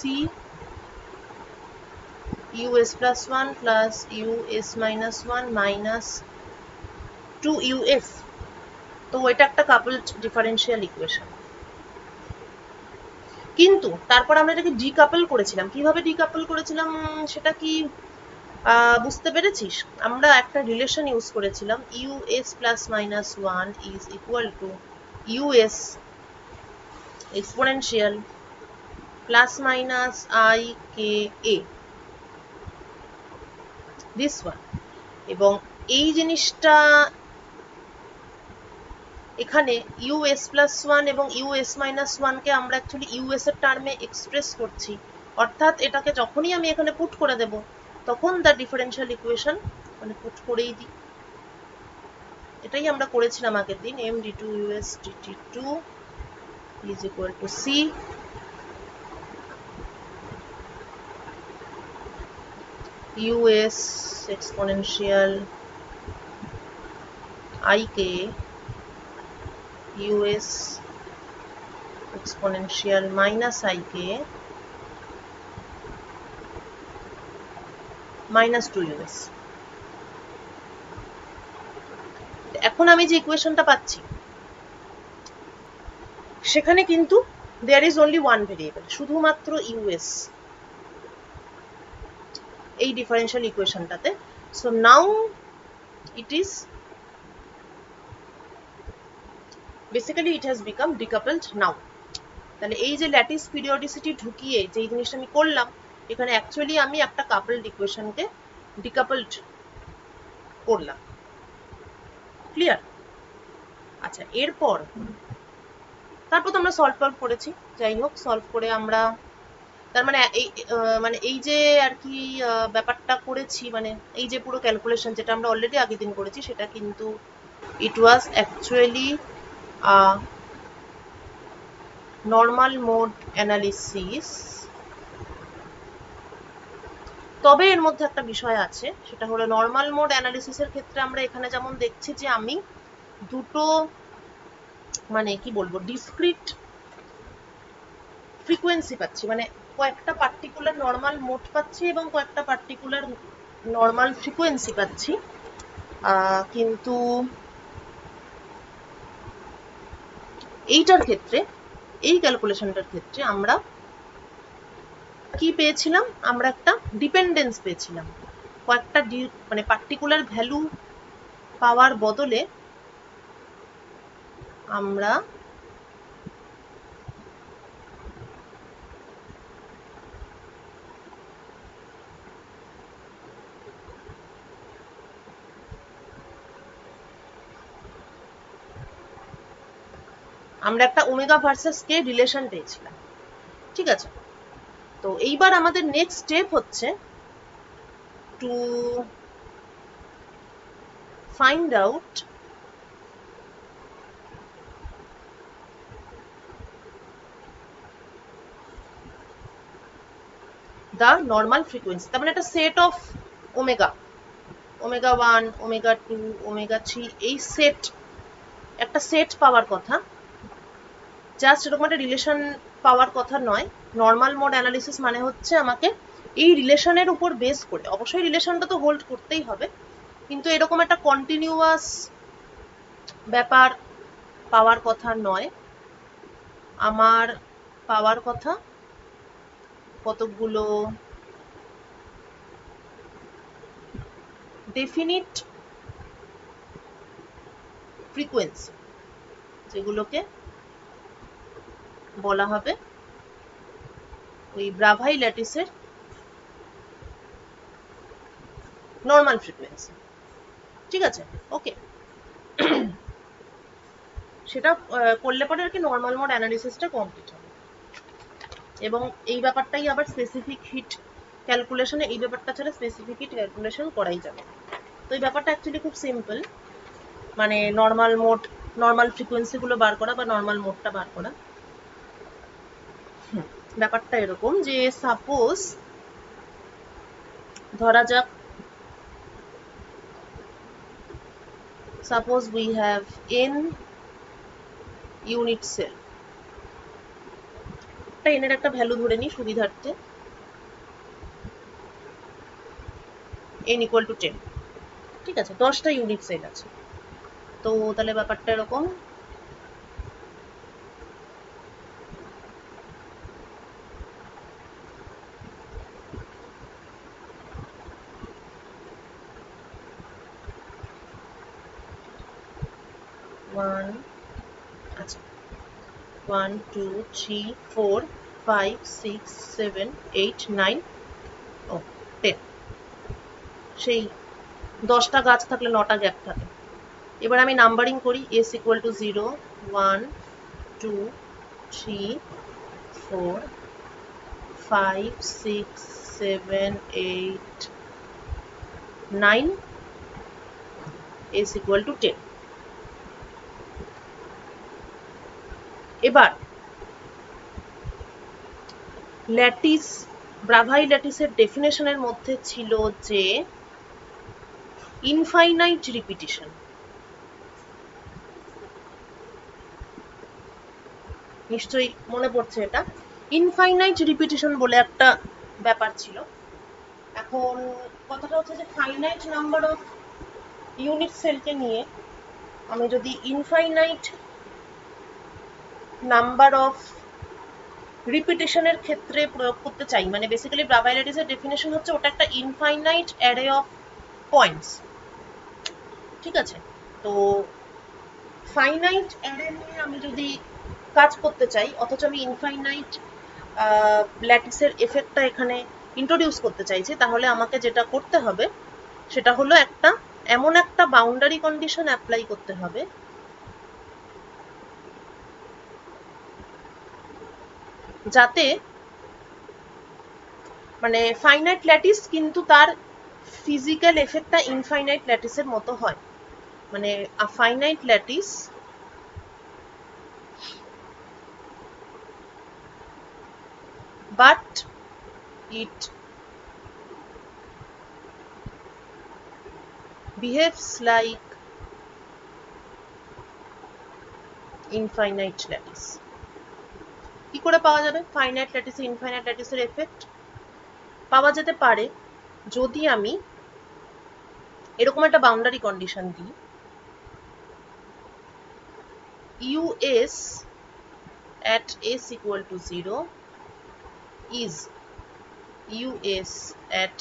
us plus 1 plus us minus 1 minus 2us। তো এটা একটা কাপলড ডিফারেন্সিয়াল ইকুয়েশন। কিন্তু তারপর আমরা এটাকে ডিকাপল করেছিলাম। কিভাবে ডিকাপল করেছিলাম সেটা কি বুঝতে পেরেছিস? আমরা একটা রিলেশন ইউজ করেছিলাম, us plus minus 1 is equal to us exponential plus minus I k a, this one। এবং এই জিনিসটা এখানে us plus 1 এবং us minus 1 কে আমরা অ্যাকচুয়ালি us এর টার্মে এক্সপ্রেস করছি, অর্থাৎ এটাকে যখনই আমি এখানে পুট করে দেব তখন দ্য ডিফারেন্সিয়াল ইকুয়েশন মানে পুট করেই দিই। এটাই আমরা করেছিলাম আগের দিন, m d2 us dt2 is equal to c us exponential I k us exponential minus I k minus 2us। এখন আমি যে ইকুয়েশনটা পাচ্ছি সেখানে কিন্তু there is only one variable, শুধুমাত্র us এই ডিফারেন্সিয়াল ইকুয়েশনটাতে। So now it is basically it has become decoupled now। তাহলে এই যে ল্যাটিস পিরিয়ডিসিটি ঢুকিয়ে যে জিনিসটা আমি করলাম, এখানে অ্যাকচুয়ালি আমি একটা কাপলড ইকুয়েশনকে ডিকাপলড করলাম। ক্লিয়ার? আচ্ছা, এরপর তারপর তো আমরা সলভ করেছি। যাই হোক, সলভ করে আমরা তার মানে এই যে আর কি ব্যাপারটা করেছি, মানে এই যে পুরো ক্যালকুলেশন যেটা আমরা অলরেডি আগের দিন করেছি, সেটা কিন্তু it was actually normal mode analysis. তবে এর মধ্যে একটা বিষয় আছে, সেটা হলো নর্মাল মোড অ্যানালিসিসের ক্ষেত্রে আমরা এখানে যেমন দেখছি যে আমি দুটো মানে কি বলবো ডিসক্রিট ফ্রিকোয়েন্সি পাচ্ছি, মানে কয়েকটা পার্টিকুলার নর্মাল মোড পাচ্ছি এবং কয়েকটা পার্টিকুলার নর্মাল ফ্রিকোয়েন্সি পাচ্ছি। কিন্তু এইটার ক্ষেত্রে, এই ক্যালকুলেশনটার ক্ষেত্রে আমরা কি পেয়েছিলাম? আমরা একটা ডিপেন্ডেন্স পেয়েছিলাম। কয়েকটা মানে পার্টিকুলার ভ্যালু পাওয়ার বদলে আমরা একটা ওমেগা ভার্সেস কে রিলেশন পেয়েছিলাম। ঠিক আছে, তো এইবার আমাদের নেক্সট স্টেপ হচ্ছে two find out the normal frequency। তার মানে একটা set of omega, omega 1, omega 2, omega 3, এই সেট, একটা সেট পাওয়ার কথা। জাস্ট এরকম একটা রিলেশন পাওয়ার কথা নয়। নর্মাল মোড অ্যানালিসিস মানে হচ্ছে আমাকে এই রিলেশনের উপর বেস করে, অবশ্যই রিলেশনটা তো হোল্ড করতেই হবে, কিন্তু এরকম একটা কন্টিনিউয়াস ব্যাপার পাওয়ার কথা নয়। আমার পাওয়ার কথা কতগুলো ডেফিনিট ফ্রিকোয়েন্সি, যেগুলোকে বলা হবে ওই ব্রাভাই ল্যাটিসের নর্মাল ফ্রিকোয়েন্সি। ঠিক আছে, ওকে। সেটা করলে পরে আর কি নর্মাল মোড অ্যানালিসিসটা কমপ্লিট হবে। এবং এই ব্যাপারটাই আবার স্পেসিফিক হিট ক্যালকুলেশনে, এই ব্যাপারটা ছাড়া স্পেসিফিক হিট ক্যালকুলেশন করাই যাবে। তো এই ব্যাপারটা অ্যাকচুয়ালি খুব সিম্পল, মানে নর্মাল মোড, নর্মাল ফ্রিকোয়েন্সিগুলো বার করা বা নর্মাল মোডটা বার করা। ব্যাপারটা এরকম যে সাপোজ ধরা যাক, suppose we have n unit cell, n এর একটা ভ্যালু ধরে নিই সুবিধার্থে, n equal to 10, ঠিক আছে, 10টা ইউনিট সেল আছে। তো তাহলে ব্যাপারটা এরকম, আচ্ছা 1 2 3 4 5 6 7 8 9 ও 10, সেই 10টা গাছ থাকলে 9টা গ্যাপ থাকে। এবার আমি নাম্বারিং করি, s equal to 0 1 2 3 4 5 6 7 8 9, s equal to 10। এবার ল্যাটিস, ব্রাভাই ল্যাটিসের ডেফিনেশনের মধ্যে ছিল যে ইনফাইনাইট রিপিটিশন, নিশ্চয়ই মনে পড়ছে এটা, ইনফাইনাইট রিপিটিশন বলে একটা ব্যাপার ছিল। এখন কথাটা হচ্ছে যে ফাইনাইট নাম্বার অফ ইউনিট সেলকে নিয়ে আমি যদি ইনফাইনাইট নাম্বার অফ রিপিটিশনের ক্ষেত্রে প্রয়োগ করতে চাই, মানে বেসিক্যালি ব্রাভাই ল্যাটিসের ডেফিনেশন হচ্ছে ওটা একটা ইনফাইনাইট অ্যারে অফ পয়েন্টস, ঠিক আছে। তো ফাইনাইট অ্যারে নিয়ে আমি যদি কাজ করতে চাই, অথচ আমি ইনফাইনাইট ল্যাটিসের এফেক্টটা এখানে ইন্ট্রোডিউস করতে চাইছি, তাহলে আমাকে যেটা করতে হবে সেটা হলো একটা এমন একটা বাউন্ডারি কন্ডিশন অ্যাপ্লাই করতে হবে যাতে মানে ফাইনাইট ল্যাটিস কিন্তু তার ফিজিক্যাল এফেক্টটা ইনফাইনাইট ল্যাটিসের মতো হয়, মানে a finite lattice but it behaves like infinite lattice। কি করে পাওয়া যাবে ফাইনাইট ল্যাটিসে ইনফাইনাইট ল্যাটিসের এফেক্ট? পাওয়া যেতে পারে যদি আমি এরকম একটা বাউন্ডারি কন্ডিশন দিই, us at s equal to 0 is us at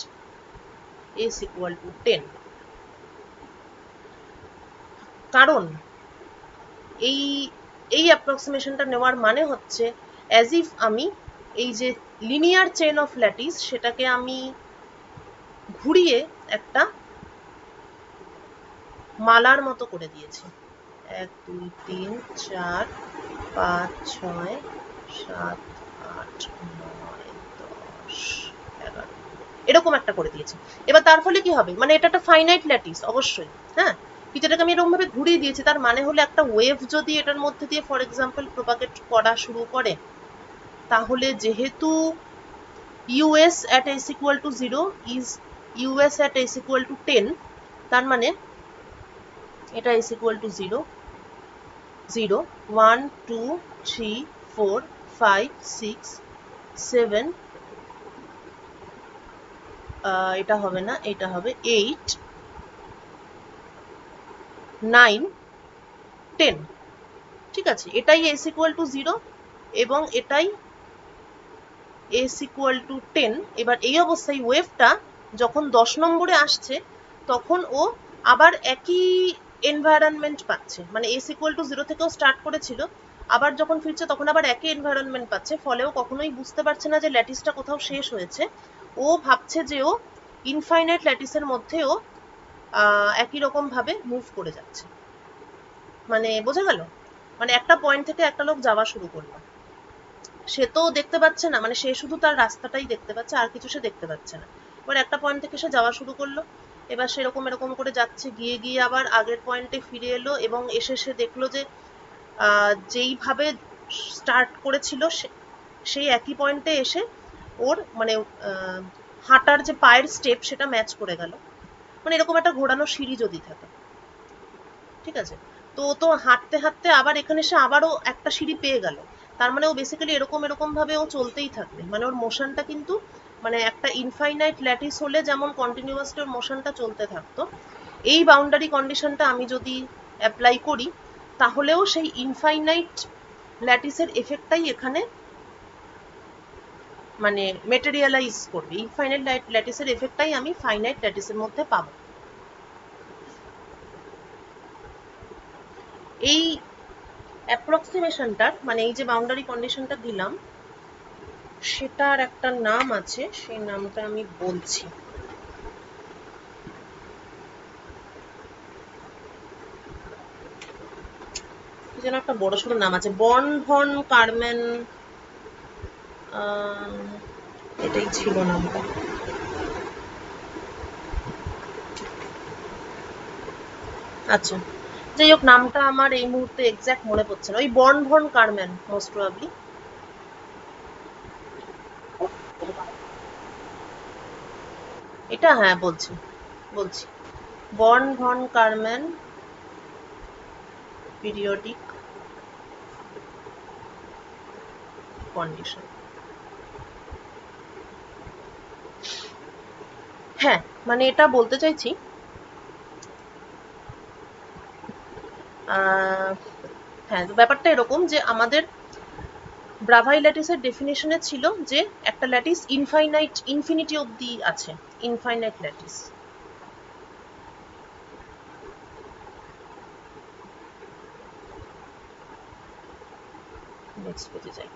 s equal to 10। কারণ এই এই অ্যাপ্রক্সিমেশনটা নেওয়ার মানে হচ্ছে অ্যাজ ইফ আমি এই যে লিনিয়ার চেন অফ ল্যাটিস সেটাকে আমি ঘুরিয়ে একটা মালার মতো করে দিয়েছি, 1 2 3 4 5 6 7 8 9 10 11 এরকম একটা করে দিয়েছি। এবার তার ফলে কি হবে, মানে এটা একটা ফাইনাইট ল্যাটিস অবশ্যই, হ্যাঁ, যেটাকে আমি এরকম ভাবে ঘুরিয়ে দিয়েছি, তার মানে হলো একটা ওয়েভ যদি এটার মধ্যে দিয়ে ফর এক্সাম্পল প্রপাগেট করা শুরু করে, তাহলে যেহেতু us at s equal to 0 is us at s equal to 10, তার মানে এটা s equal to 0 0 1 2 3 4 5 6 7, এটা হবে না, এটা হবে 8 9 10, ঠিক আছে, এটাই s equal to 0 এবং এটাই s equal to 10। এবার এই অবস্থায় ওয়েভটা যখন 10 নম্বরে আসছে তখন ও আবার একই এনভায়রনমেন্ট পাচ্ছে, মানে s equal to 0 থেকেও স্টার্ট করেছিল, আবার যখন ফিরছে তখন আবার একই এনভায়রনমেন্ট পাচ্ছে, ফলেও কখনোই বুঝতে পারছে না যে ল্যাটিসটা কোথাও শেষ হয়েছে, ও ভাবছে যে ও ইনফাইনাইট ল্যাটিসের মধ্যেও একই রকম ভাবে মুভ করে যাচ্ছে। মানে বোঝা গেল? মানে একটা পয়েন্ট থেকে একটা লোক যাওয়া শুরু করলো, সে তো দেখতে পাচ্ছে না, মানে সে শুধু তার রাস্তাটাই দেখতে পাচ্ছে, আর কিছু সে দেখতে পাচ্ছে না। এবার একটা পয়েন্ট থেকে সে যাওয়া শুরু করলো, এবার সেরকম এরকম করে যাচ্ছে, গিয়ে গিয়ে আবার আগের পয়েন্টে ফিরে এলো, এবং এসে সে দেখলো যে যেইভাবে স্টার্ট করেছিল সেই একই পয়েন্টে এসে ওর মানে হাঁটার যে পায়ের স্টেপ সেটা ম্যাচ করে গেল। মানে এরকম একটা ঘোরানো সিঁড়ি যদি থাকে, ঠিক আছে, তো তো হাঁটতে হাঁটতে আবার এখানে সে আবারও একটা সিঁড়ি পেয়ে গেল। তার মানে ও বেসিক্যালি এরকম এরকম ভাবে ও চলতেই থাকবে, মানে ওর মোশনটা কিন্তু মানে একটা ইনফাইনাইট ল্যাটিস হলে যেমন কন্টিনিউয়াসলি ওর মোশনটা চলতে থাকতো, এই বাউন্ডারি কন্ডিশনটা আমি যদি অ্যাপ্লাই করি, তাহলেও সেই ইনফাইনাইট ল্যাটিসের এফেক্টটাই এখানে মানে মেটেরিয়ালাইজ করবে। ইনফাইনাইট ল্যাটিসের এফেক্টটাই আমি ফাইনাইট ল্যাটিসের মধ্যে পাবো। এই অ্যাপ্রক্সিমেশনটার মানে এই যে বাউন্ডারি কন্ডিশনটা দিলাম, সেটার একটা নাম আছে, সেই নামটা আমি বলছি। যেন একটা বড় সড়ো নাম আছে, বর্ন ভন কারম্যান, এটাই ছিল নামটা। আচ্ছা, যাই হোক, নামটা আমার এই মুহূর্তে এক্স্যাক্ট মনে পড়ছে না। ওই Born von Karman most probably. এটা হ্যাঁ বলছি বলছি Born von Karman periodic condition. হ্যাঁ, মানে এটা বলতে চাইছি হ্যাঁ, ব্যাপারটা এরকম যে আমাদের ব্রাভাই ল্যাটিসের ডেফিনেশনে ছিল যে একটা ল্যাটিস ইনফিনিটি অবধি আছে, ইনফাইনাইট ল্যাটিস। নেক্সট পেজে যাই।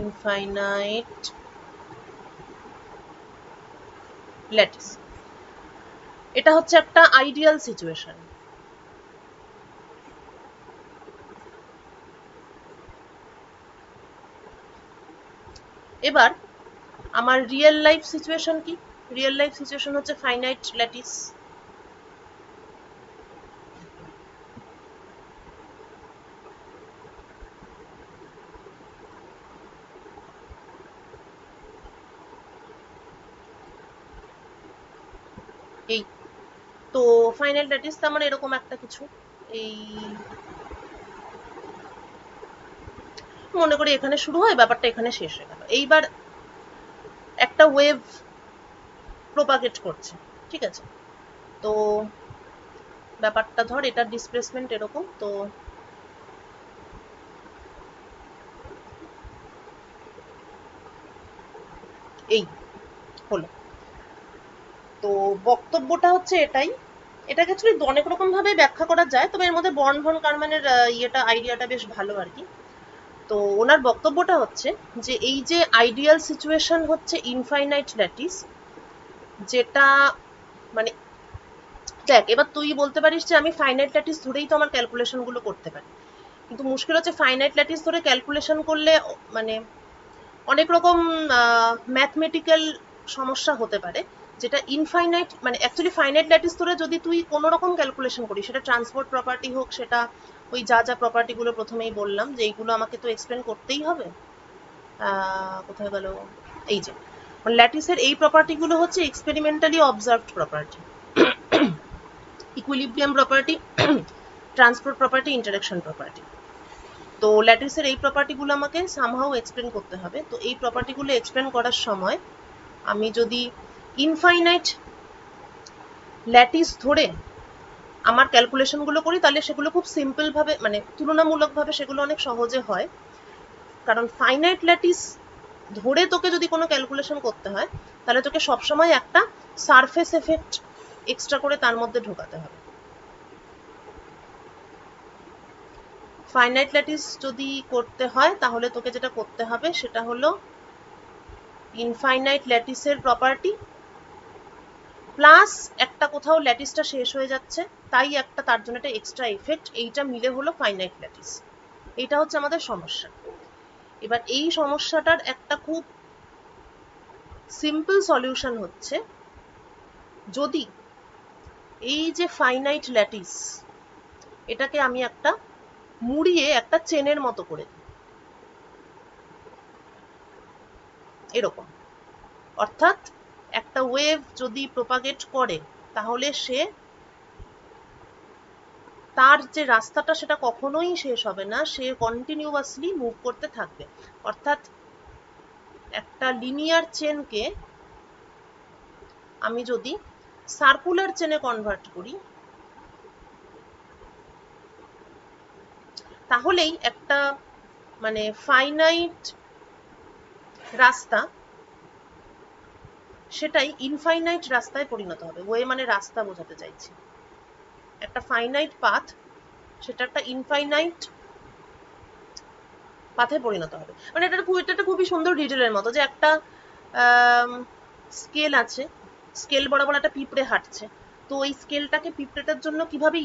ইনফাইনাইট ল্যাটিস, এটা হচ্ছে একটা আইডিয়াল সিচুয়েশন। এবার আমার রিয়েল লাইফ সিচুয়েশন কি? রিয়েল লাইফ সিচুয়েশন হচ্ছে ফাইনাইট ল্যাটিস। এই তো ফাইনাইট ল্যাটিস তার মানে এরকম একটা কিছু, এই মনে করি এখানে শুরু হয়, ব্যাপারটা এখানে শেষ হয়ে গেল। এইবার একটা ওয়েভ প্রোপাগেট করছে, ঠিক আছে, তো ব্যাপারটা ধর এটার ডিসপ্লেসমেন্ট এরকম, তো এই হলো। তো বক্তব্যটা হচ্ছে এটাই, এটাকে অ্যাকচুয়ালি অনেক রকম ভাবে ব্যাখ্যা করা যায়, তবে এর মধ্যে বর্ন ভন কারম্যানের আইডিয়াটা বেশ ভালো আর কি। তো ওনার বক্তব্যটা হচ্ছে যে এই যে আইডিয়াল সিচুয়েশন হচ্ছে ইনফাইনাইট ল্যাটিস, যেটা মানে দেখ, এবার তুই বলতে পারিস যে আমি ফাইনাইট ল্যাটিস ধরেই তো আমার ক্যালকুলেশন গুলো করতে পারি, কিন্তু মুশকিল হচ্ছে ফাইনাইট ল্যাটিস ধরে ক্যালকুলেশন করলে মানে অনেক রকম ম্যাথমেটিক্যাল সমস্যা হতে পারে, যেটা ইনফাইনাইট মানে অ্যাকচুয়ালি ফাইনাইট ল্যাটিস ধরে যদি তুই কোনো রকম ক্যালকুলেশন করিস, সেটা ট্রান্সপোর্ট প্রপার্টি হোক, সেটা ওই যা যা প্রপার্টিগুলো প্রথমেই বললাম যে এইগুলো আমাকে তো এক্সপ্লেন করতেই হবে। কোথায় গেল, এই যে ল্যাটিসের এই প্রপার্টিগুলো হচ্ছে experimentally observed property, equilibrium property, transport property, interaction property. তো ল্যাটিসের এই প্রপার্টিগুলো আমাকে সামহাউ এক্সপ্লেন করতে হবে। তো এই প্রপার্টিগুলো এক্সপ্লেন করার সময় আমি যদি ইনফাইনাইট ল্যাটিস ধরে আমার ক্যালকুলেশনগুলো করি, তাহলে সেগুলো খুব সিম্পল ভাবে মানে তুলনামূলকভাবে সেগুলো অনেক সহজে হয়। কারণ ফাইনাইট ল্যাটিস ধরে তোকে যদি কোনো ক্যালকুলেশন করতে হয়, তাহলে তোকে সবসময় একটা সারফেস এফেক্ট এক্সট্রা করে তার মধ্যে ঢোকাতে হবে। ফাইনাইট ল্যাটিস যদি করতে হয়, তাহলে তোকে যেটা করতে হবে সেটা হলো ইনফাইনাইট ল্যাটিসের প্রপার্টি প্লাস একটা কোথাও ল্যাটিসটা শেষ হয়ে যাচ্ছে, তাই একটা তার জন্য একটা এক্সট্রা এফেক্ট, এইটা মিলে হলো ফাইনাইট ল্যাটিস। এইটা হচ্ছে আমাদের সমস্যা। এবার এই সমস্যাটার একটা খুব সিম্পল সলিউশন হচ্ছে, যদি এই যে ফাইনাইট ল্যাটিস এটাকে আমি একটা মুড়িয়ে একটা চেনের মতো করে দিই, এরকম। অর্থাৎ একটা ওয়েভ যদি প্রপাগেট করে তাহলে সে তার যে রাস্তাটা সেটা কখনোই শেষ হবে না, সে কন্টিনিউয়াসলি মুভ করতে থাকবে। অর্থাৎ একটা লিনিয়ার চেনকে আমি যদি সার্কুলার চেনে কনভার্ট করি, তাহলেই একটা মানে ফাইনাইট রাস্তা সেটাই ইনফাইনাইট রাস্তায় পরিণত হবে। ওয়ে মানে রাস্তা বোঝাতে চাইছি। একটা ফাইনাইট পাথ সেটা একটা ইনফাইনাইট পাথে পরিণত হবে। মানে এটা খুবই সুন্দর ডিটেলের মতো, যে একটা স্কেল আছে, স্কেল বরাবর একটা পিঁপড়ে হাঁটছে, তো ওই স্কেলটাকে পিঁপড়েটার জন্য কিভাবে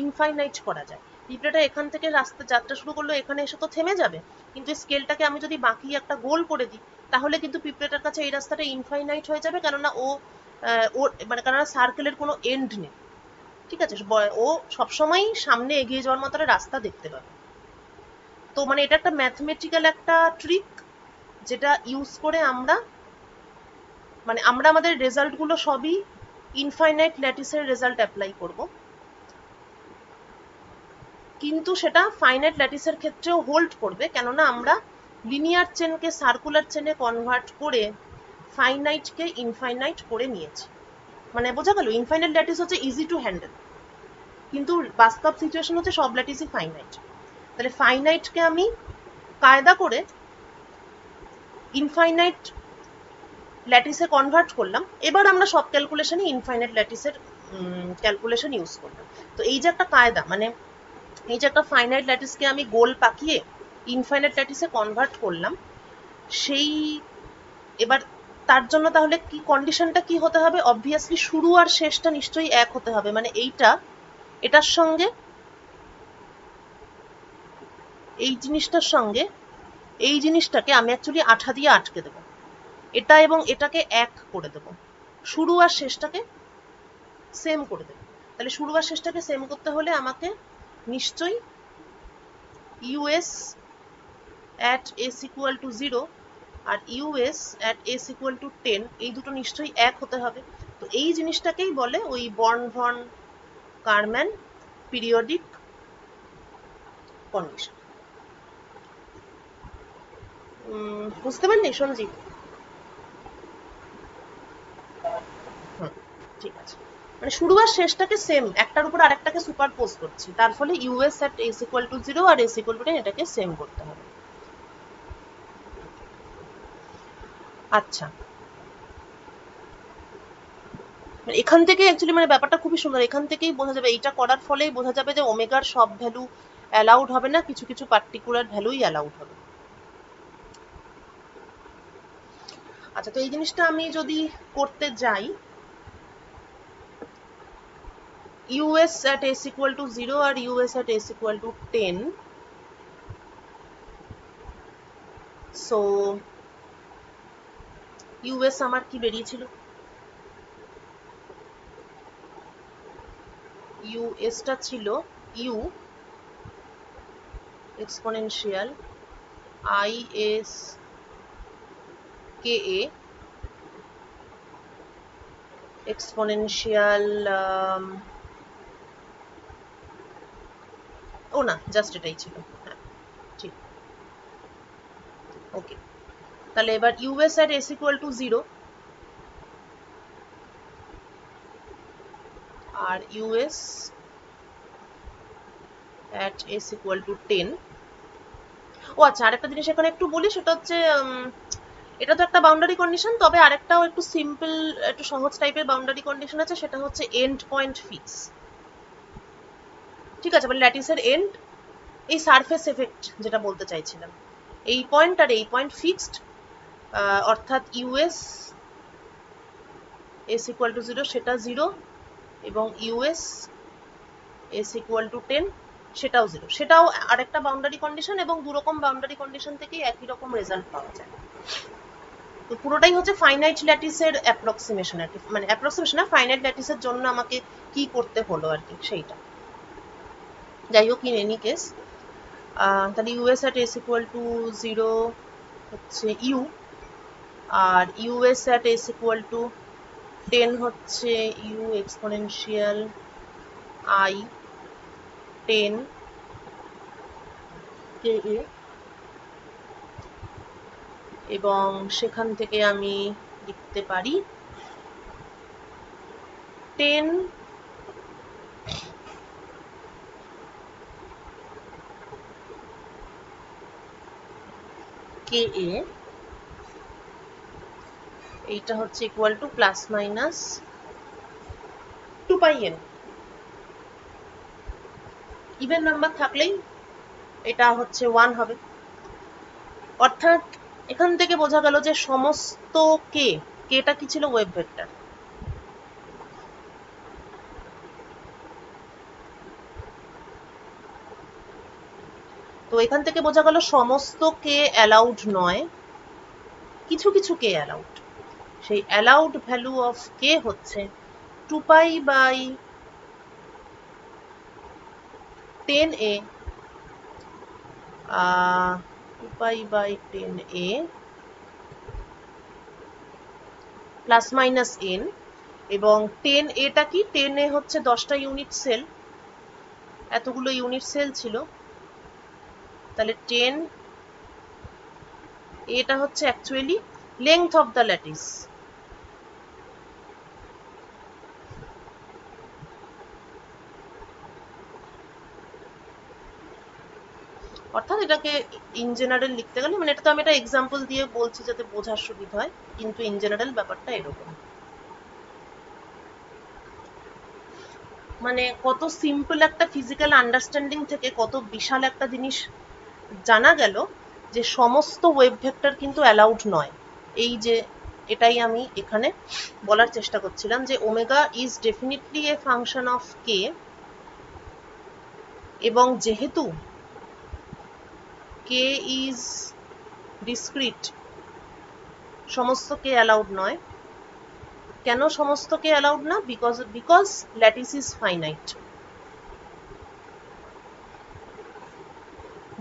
ইনফাইনাইট করা যায়। পিঁপড়েটা এখান থেকে রাস্তা যাত্রা শুরু করলো, এখানে এসে তো থেমে যাবে, কিন্তু স্কেলটাকে আমি যদি বাকি একটা গোল করে দিই তাহলে কিন্তু পিঁপড়েটার কাছে এই রাস্তাটা ইনফাইনাইট হয়ে যাবে, কেননা ওর মানে কেননা সার্কেলের কোনো এন্ড নেই। ঠিক আছে, ও সবসময়ই সামনে এগিয়ে যাওয়ার মতো একটা রাস্তা দেখতে পাবে। তো মানে এটা একটা ম্যাথমেটিক্যাল একটা ট্রিক, যেটা ইউজ করে আমরা মানে আমরা আমাদের রেজাল্টগুলো সবই ইনফাইনাইট ল্যাটিসের রেজাল্ট অ্যাপ্লাই করব, কিন্তু সেটা ফাইনাইট ল্যাটিসের ক্ষেত্রেও হোল্ড করবে, কেননা আমরা লিনিয়ার চেনকে সার্কুলার চেনে কনভার্ট করে ফাইনাইটকে ইনফাইনাইট করে নিয়েছি। মানে বোঝা গেল, ইনফাইনাইট ল্যাটিস হচ্ছে ইজি টু হ্যান্ডেল, কিন্তু বাস্তব সিচুয়েশন হচ্ছে সব ল্যাটিসই ফাইনাইট। তাহলে ফাইনাইটকে আমি কায়দা করে ইনফাইনাইট ল্যাটিসে কনভার্ট করলাম, এবার আমরা সব ক্যালকুলেশনে ইনফাইনাইট ল্যাটিসের ক্যালকুলেশন ইউজ করলাম। তো এই যে একটা কায়দা, মানে এই যে একটা ফাইনাইট ল্যাটিসকে আমি গোল পাকিয়ে ইনফাইনাইট ল্যাটিসে কনভার্ট করলাম, সেই এবার তার জন্য তাহলে কি কন্ডিশনটা কি হতে হবে? অবভিয়াসলি শুরু আর শেষটা নিশ্চয়ই এক হতে হবে। মানে এটার সঙ্গে এই জিনিসটার সঙ্গে এই জিনিসটাকে আমি অ্যাকচুয়ালি আঠা দিয়ে আটকে দেবো, এটা এবং এটাকে এক করে দেবো, শুরু আর শেষটাকে সেম করে দেবো। তাহলে শুরু আর শেষটাকে সেম করতে হলে আমাকে নিশ্চয়ই U S at S equal to 0 আর US at S equal to 10 এই দুটো নিশ্চয়ই এক হতে হবে। তো এই জিনিসটাকেই বলে ওই Born von Karman periodic condition. বুঝতে পারলি সঞ্জীব? ঠিক আছে, মানে শুরু আর শেষটাকে সেম, একটার উপর আরেকটাকে সুপারপোজ করছি, তার ফলে U S at S equal to 0 আর এস ইকুয়াল টু 10 এটাকে সেম করতে হবে। আচ্ছা, এখান থেকে অ্যাকচুয়ালি মানে ব্যাপারটা খুবই সুন্দর, এখান থেকেই বোঝা যাবে, এইটা করার ফলেই বোঝা যাবে যে ওমেগার সব ভ্যালু অ্যালাউড হবে না, কিছু কিছু পার্টিকুলার ভ্যালুই অ্যালাউড হবে। আচ্ছা, তো এই জিনিসটা আমি যদি করতে যাই, US at S equal to 0 আর US at S equal to 10, so US আমার কি বেরিয়েছিল? ইউএসটা ছিল U exponential I S K A exponential ও না, জাস্ট এটাই ছিল। হ্যাঁ ঠিক, ওকে। তাহলে এবার US at S equal to 0 আর US at S equal to 10। ও আচ্ছা, আরেকটা জিনিস এখানে একটু বলি, সেটা হচ্ছে এটা তো একটা বাউন্ডারি কন্ডিশন, তবে আরেকটাও একটু সিম্পল একটু সহজ টাইপের বাউন্ডারি কন্ডিশন আছে, সেটা হচ্ছে এন্ড পয়েন্ট ফিক্স। ঠিক আছে, মানে ল্যাটিসের এন্ড, এই সারফেস এফেক্ট যেটা বলতে চাইছিলাম, এই পয়েন্ট আর এই পয়েন্ট ফিক্সড, অর্থাৎ ইউএস এস ইকুয়াল টু 0 সেটা 0, এবং ইউএস এস ইকুয়াল টু 10 সেটাও 0, সেটাও আরেকটা বাউন্ডারি কন্ডিশন, এবং দুরকম বাউন্ডারি কন্ডিশন থেকেই একই রকম রেজাল্ট পাওয়া যায়। তো পুরোটাই হচ্ছে ফাইনাইট ল্যাটিসের অ্যাপ্রক্সিমেশন আর কি, মানে অ্যাপ্রক্সিমেশন না, ফাইনাইট ল্যাটিসের জন্য আমাকে কি করতে হলো আর কি সেইটা। যাই হোক, ইন এনি কেস তাহলে U S at S equal to 0 হচ্ছে ইউ, আর US at S equal to 10 হচ্ছে U exponential I 10 K A, এবং সেখান থেকে আমি লিখতে পারি 10 কে এ, এইটা হচ্ছে equal to plus minus 2 pi N. Even number থাকলেই এটা হচ্ছে 1 হবে। অর্থাৎ এখান থেকে বোঝা গেল যে সমস্ত কেটা কি ছিল, ওয়েভ ভেক্টর। তো এখান থেকে বোঝা গেল সমস্ত কে অ্যালাউড নয়, কিছু কিছু কে অ্যালাউড। সেই অ্যালাউড ভ্যালু অফ কে হচ্ছে 2 pi by 10a, 2 pi by 10a plus minus n, এবং 10a কি, 10a হচ্ছে 10টা ইউনিট সেল, এতগুলো ইউনিট সেল ছিল, তাহলে 10 এটা হচ্ছে actually length of the lattice. অর্থাৎ এটাকে ইন জেনারেল লিখতে গেলে, মানে এটা তো আমি একটা এক্সাম্পল দিয়ে বলছি যাতে বোঝার সুবিধা হয়, কিন্তু ইন জেনারেল ব্যাপারটা এরকম। মানে কত সিম্পল একটা ফিজিক্যাল আন্ডারস্ট্যান্ডিং থেকে কত বিশাল একটা জিনিস জানা গেল, যে সমস্ত ওয়েভ ভেক্টর কিন্তু অ্যালাউড নয়। এই যে এটাই আমি এখানে বলার চেষ্টা করছিলাম, যে omega is definitely a function of K, এবং যেহেতু কে ইজ ডিসক্রিট, সমস্ত কে অ্যালাউড নয়। কেন সমস্ত কে অ্যালাউড না? Because lattice is finite.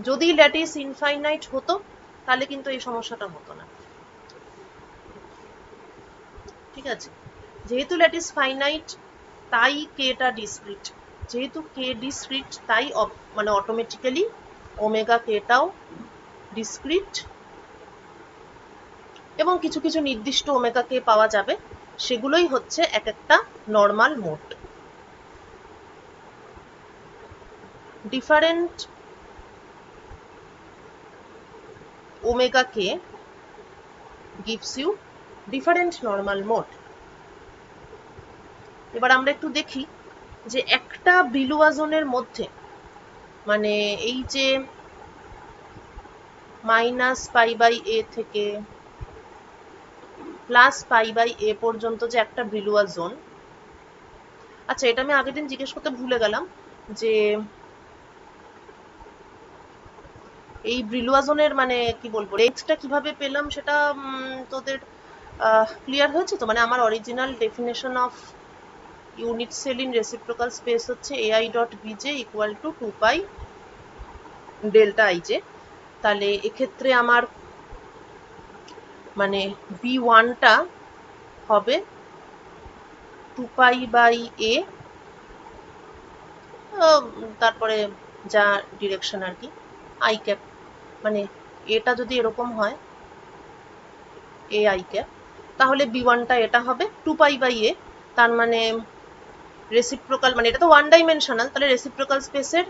যদি ল্যাটিস ইনফাইনাইট হতো তাহলে কিন্তু এই সমস্যাটা হতো না, ঠিক আছে? যেহেতু ল্যাটিস ফাইনাইট তাই কেটা ডিসক্রিট, যেহেতু কে ডিসক্রিট তাই মানে অটোমেটিক্যালি ওমেগা কেটাও ডিসক্রিট, এবং কিছু কিছু নির্দিষ্ট ওমেগা কে পাওয়া যাবে, সেগুলোই হচ্ছে এক একটা normal mode. Different omega K gives you different normal mode। এবার আমরা একটু দেখি যে একটা বিলুয়াজনের মধ্যে, মানে এই যে মাইনাস পাই বাই এ থেকে প্লাস পাই বাই এ পর্যন্ত যে একটা বিলুয়া জোন। আচ্ছা, এটা আমি আগের দিন জিজ্ঞেস করতে ভুলে গেলাম, যে এই ব্রিলুয়া জোনের মানে কি বলবো, রেঞ্জটা কিভাবে পেলাম সেটা তোদের ক্লিয়ার হয়েছে তো? মানে আমার original definition of unit cell in reciprocal space হচ্ছে ai dot bj equal to 2 pi delta ij। তাহলে এক্ষেত্রে আমার মানে v1টা হবে 2 পাই বাই a, তারপরে যা ডিরেকশন আর কি, আই ক্যাপ, মানে এটা যদি এরকম হয় এ আই ক্যাপ, তাহলে b1টা এটা হবে 2 পাই বাই a। তার মানে রেসিপ্রোকাল, মানে এটা তো ওয়ান ডাইমেনশনাল, তাহলে রেসিপ্রোকাল স্পেসের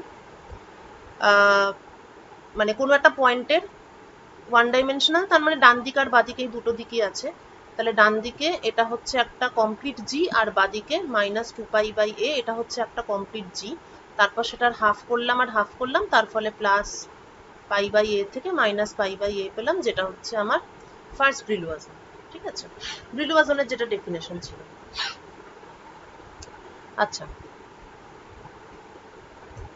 মানে কোনো একটা পয়েন্টের ওয়ান ডাইমেনশনাল, তার মানে ডান দিক আর বাদিকে এই দুটো দিকই আছে। তাহলে ডান দিকে এটা হচ্ছে একটা কমপ্লিট জি, আর বাদিকে মাইনাস 2 পাই বাই এ এটা হচ্ছে একটা কমপ্লিট জি। তারপর সেটার হাফ করলাম আর হাফ করলাম, তার ফলে প্লাস পাই বাই এ থেকে মাইনাস পাই বাই এ পেলাম, যেটা হচ্ছে আমার ফার্স্ট ব্রিলুয়াজন। ঠিক আছে, ব্রিলুয়া জোনের যেটা ডেফিনেশন ছিল। আচ্ছা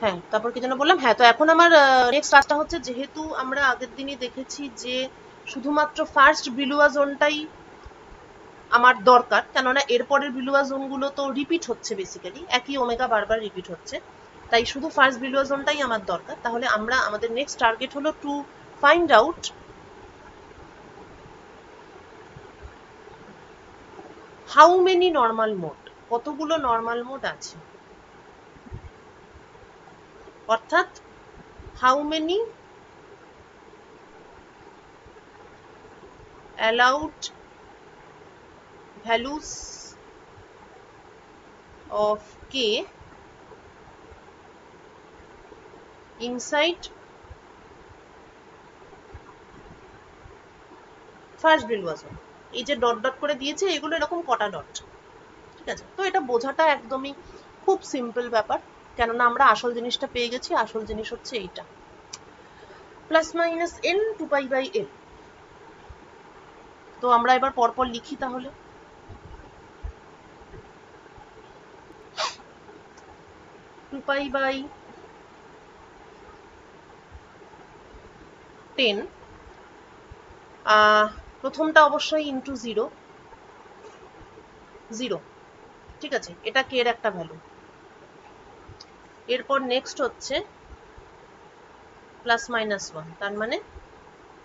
হ্যাঁ, তারপর কি যেন বললাম, হ্যাঁ তো এখন আমার নেক্সট কাজটা হচ্ছে, যেহেতু আমরা আগের দিনই দেখেছি যে শুধুমাত্র ফার্স্ট ব্রিলুয়া জোনটাই আমার দরকার, কেননা এরপরের ব্রিলুয়া জোনগুলো তো রিপিট হচ্ছে, বেসিক্যালি একই ওমেগা বারবার রিপিট হচ্ছে, তাই শুধু ফার্স্ট ব্রিলুয়া জোনটাই আমার দরকার। তাহলে আমরা আমাদের নেক্সট টার্গেট হলো to find out how many normal mode, কতগুলো নর্মাল মোড আছে, অর্থাৎ how many allowed values of k inside first Brillouin zone. এই যে ডট ডট করে দিয়েছে, এগুলো এরকম কটা ডট, ঠিক আছে। তো এটা বোঝাটা একদমই খুব সিম্পল ব্যাপার, কেননা আমরা আসল জিনিসটা পেয়ে গেছি। আসল জিনিস হচ্ছে এইটা, plus minus N two pi by L. তো আমরা এবার পরপর লিখি তাহলে। টু পাই বাই 10, প্রথমটা অবশ্যই ইন্টু 0, 0, ঠিক আছে, এটা কে এর একটা ভ্যালু। এরপর নেক্সট হচ্ছে প্লাস মাইনাস 1, তার মানে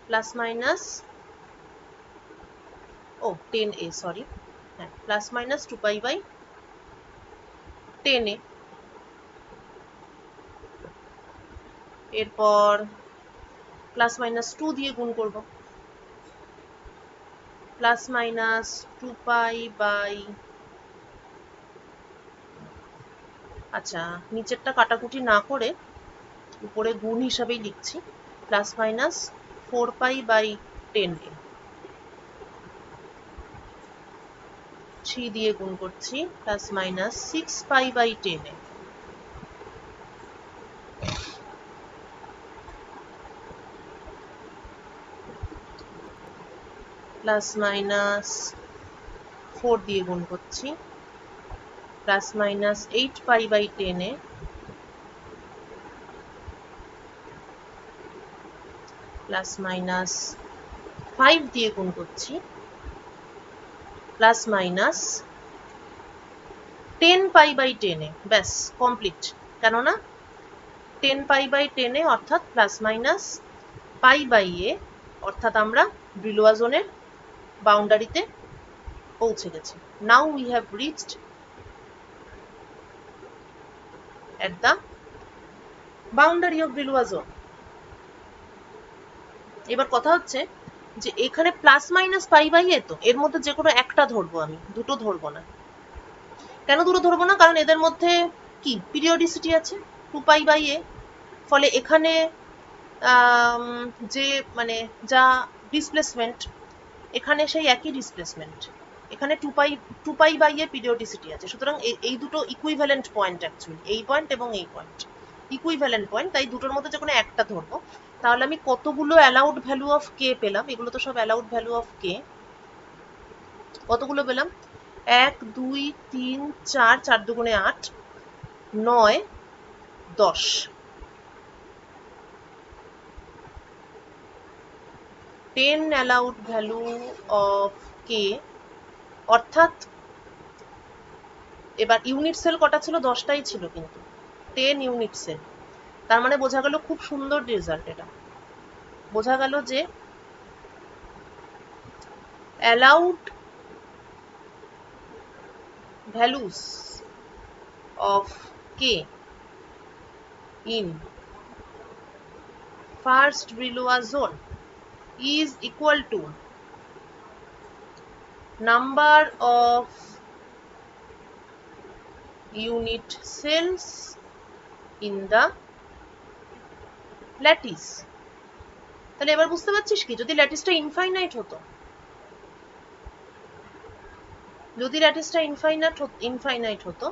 প্লাস মাইনাস 10a, সরি, হ্যাঁ plus minus 2 pi by 10a। এরপর প্লাস মাইনাস 2 দিয়ে গুণ করব, প্লাস মাইনাস 2 পাই বাই, আচ্ছা নিচেরটা কাটাকুটি না করে উপরে গুণ হিসাবেই লিখছি, plus minus 4 pi by 10a। 3 দিয়ে গুণ করছি, plus minus 6 pi by 10a। Plus minus 4 দিয়ে গুণ করছি, plus minus 8 pi by 10a। Plus minus 5 দিয়ে গুণ করছি, plus minus 10 pi by 10a। ব্যাস কমপ্লিট, কেননা 10 পাই বাই 10a অর্থাৎ plus minus pi by A, অর্থাৎ আমরা ব্রিলুয়া জোনের বাউন্ডারিতে পৌঁছে গেছি। Now we have reached at the boundary of Brillouin zone. এবার কথা হচ্ছে যে এখানে plus minus pi by A, তো এর মধ্যে যে কোনো একটা ধরবো আমি, দুটো ধরবো না। কেন দুটো ধরবো না? কারণ এদের মধ্যে কি পিরিয়ডিসিটি আছে 2 পাই বাই এ, ফলে এখানে যে মানে যা ডিসপ্লেসমেন্ট, এখানে সেই একই ডিসপ্লেসমেন্ট। এখানে 2 পাই বাই এ পিরিয়ডিসিটি আছে, সুতরাং এই দুটো ইকুইভ্যালেন্ট পয়েন্ট, অ্যাকচুয়ালি এই পয়েন্ট এবং এই পয়েন্ট ইকুইভ্যালেন্ট পয়েন্ট, তাই দুটোর মধ্যে যে কোনো একটা ধরবো। তাহলে আমি কতগুলো অ্যালাউড ভ্যালু অফ কে পেলাম? এগুলো তো সব অ্যালাউড ভ্যালু অফ কে। কতগুলো পেলাম? 1 2 3 4, 4 দুগুণে 8, 9 10। টেন অ্যালাউড ভ্যালু অফ কে, অর্থাৎ এবার ইউনিট সেল কটা ছিল? 10টাই ছিল, কিন্তু 10 ইউনিট সেল। তার মানে বোঝা গেল খুব সুন্দর রেজাল্ট। এটা বোঝা গেল যে allowed values of k in first Brillouin zone is equal to number of unit cells in the lattice. তাহলে এবার বুঝতে পারছিস কি, যদি ল্যাটিসটা ইনফাইনাইট হতো, যদি ল্যাটিসটা ইনফাইনাইট হতো,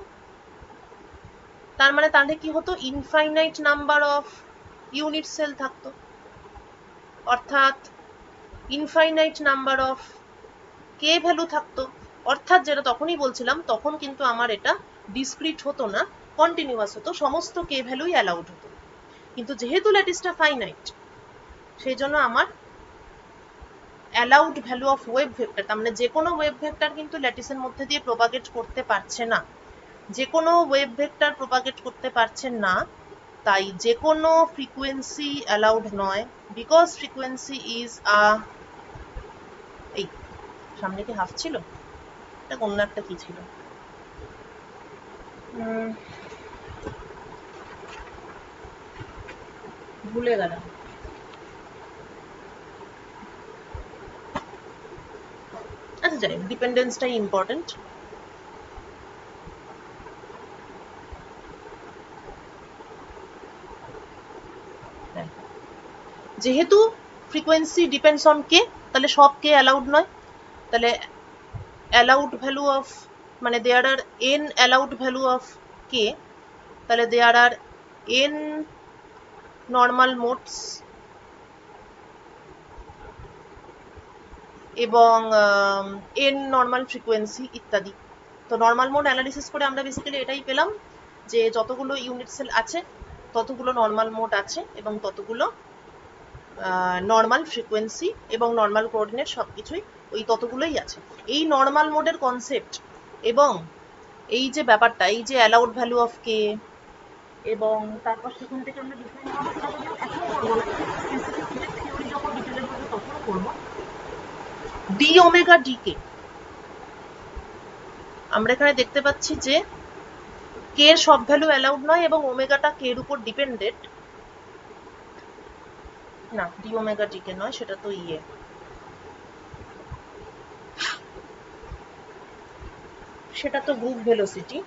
তার মানে তাহলে কি হতো? Infinite number of unit cell থাকতো, অর্থাৎ infinite number of K value থাকতো, অর্থাৎ যেটা তখনই বলছিলাম, তখন কিন্তু আমার এটা ডিসক্রিট হতো না, কন্টিনিউয়াস হতো, সমস্ত কে ভ্যালুই অ্যালাউড হতো। কিন্তু যেহেতু ল্যাটিসটা ফাইনাইট, সেই জন্য আমার allowed value of wave vector, তার মানে যে কোনো ওয়েভ ভেক্টর কিন্তু ল্যাটিসের মধ্যে দিয়ে প্রোপাগেট করতে পারছে না, যে কোনো ওয়েভ ভেক্টর প্রোপাগেট করতে পারছে না, তাই যে কোনো ফ্রিকোয়েন্সি অ্যালাউড নয়, বিকজ ফ্রিকোয়েন্সি ইজ এই সামনে কি হাফ ছিল, এটা অন্য একটা কি ছিল, ভুলে গেলাম। আচ্ছা যাই, ডিপেন্ডেন্সটাই ইম্পর্টেন্ট। যেহেতু ফ্রিকোয়েন্সি ডিপেন্ডস অন কে, তাহলে সব কে অ্যালাউড নয়, তাহলে অ্যালাউড ভ্যালু অফ, মানে দেয়ার আর এন অ্যালাউড ভ্যালু অফ কে, তাহলে দেয়ার আর এন নর্মাল মোডস এবং এন নর্মাল ফ্রিকোয়েন্সি ইত্যাদি। তো নর্মাল মোড অ্যানালিসিস করে আমরা বেসিক্যালি এটাই পেলাম যে যতগুলো ইউনিট সেল আছে ততগুলো নর্মাল মোড আছে এবং ততগুলো নর্মাল ফ্রিকোয়েন্সি এবং নর্মাল কোঅর্ডিনেট সবকিছুই ওই ততগুলোই আছে। এই নর্মাল মোডের কনসেপ্ট এবং এই যে ব্যাপারটা, এই যে অ্যালাউড ভ্যালু অফ কে, এবং তারপর সেখান থেকে আমরা ডিফাইন করবো, সেটা যদিও এখন করবো না, স্পেসিফিক থিওরি যখন ডিটেলের মধ্যে তখন করবো। ডি ওমেগা ডি কে, আমরা এখানে দেখতে পাচ্ছি যে কে এর সব ভ্যালু অ্যালাউড নয় এবং ওমেগাটা কে এর উপর ডিপেন্ডেন্ট না, ডি ওমেগা ডি কে নয়, সেটা তো ইয়ে, সেটা তো গ্রুপ ভেলোসিটি।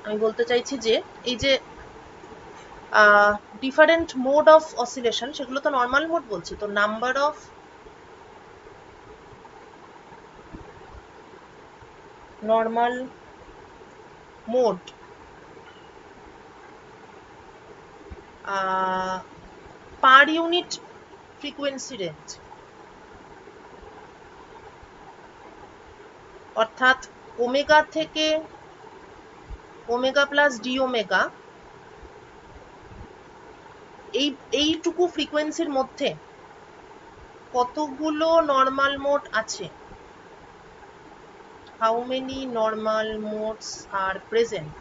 আমি বলতে চাইছি যে এই যে ডিফারেন্ট মোড অফ অসিলেশন, সেগুলো তো নর্মাল মোড বলছি, তো number of normal mode per unit frequency range, অর্থাৎ ওমেগা থেকে ওমেগা প্লাস ডি ওমেগা, এইটুকু ফ্রিকোয়েন্সির মধ্যে কতগুলো নর্মাল মোড আছে, how many normal modes are present,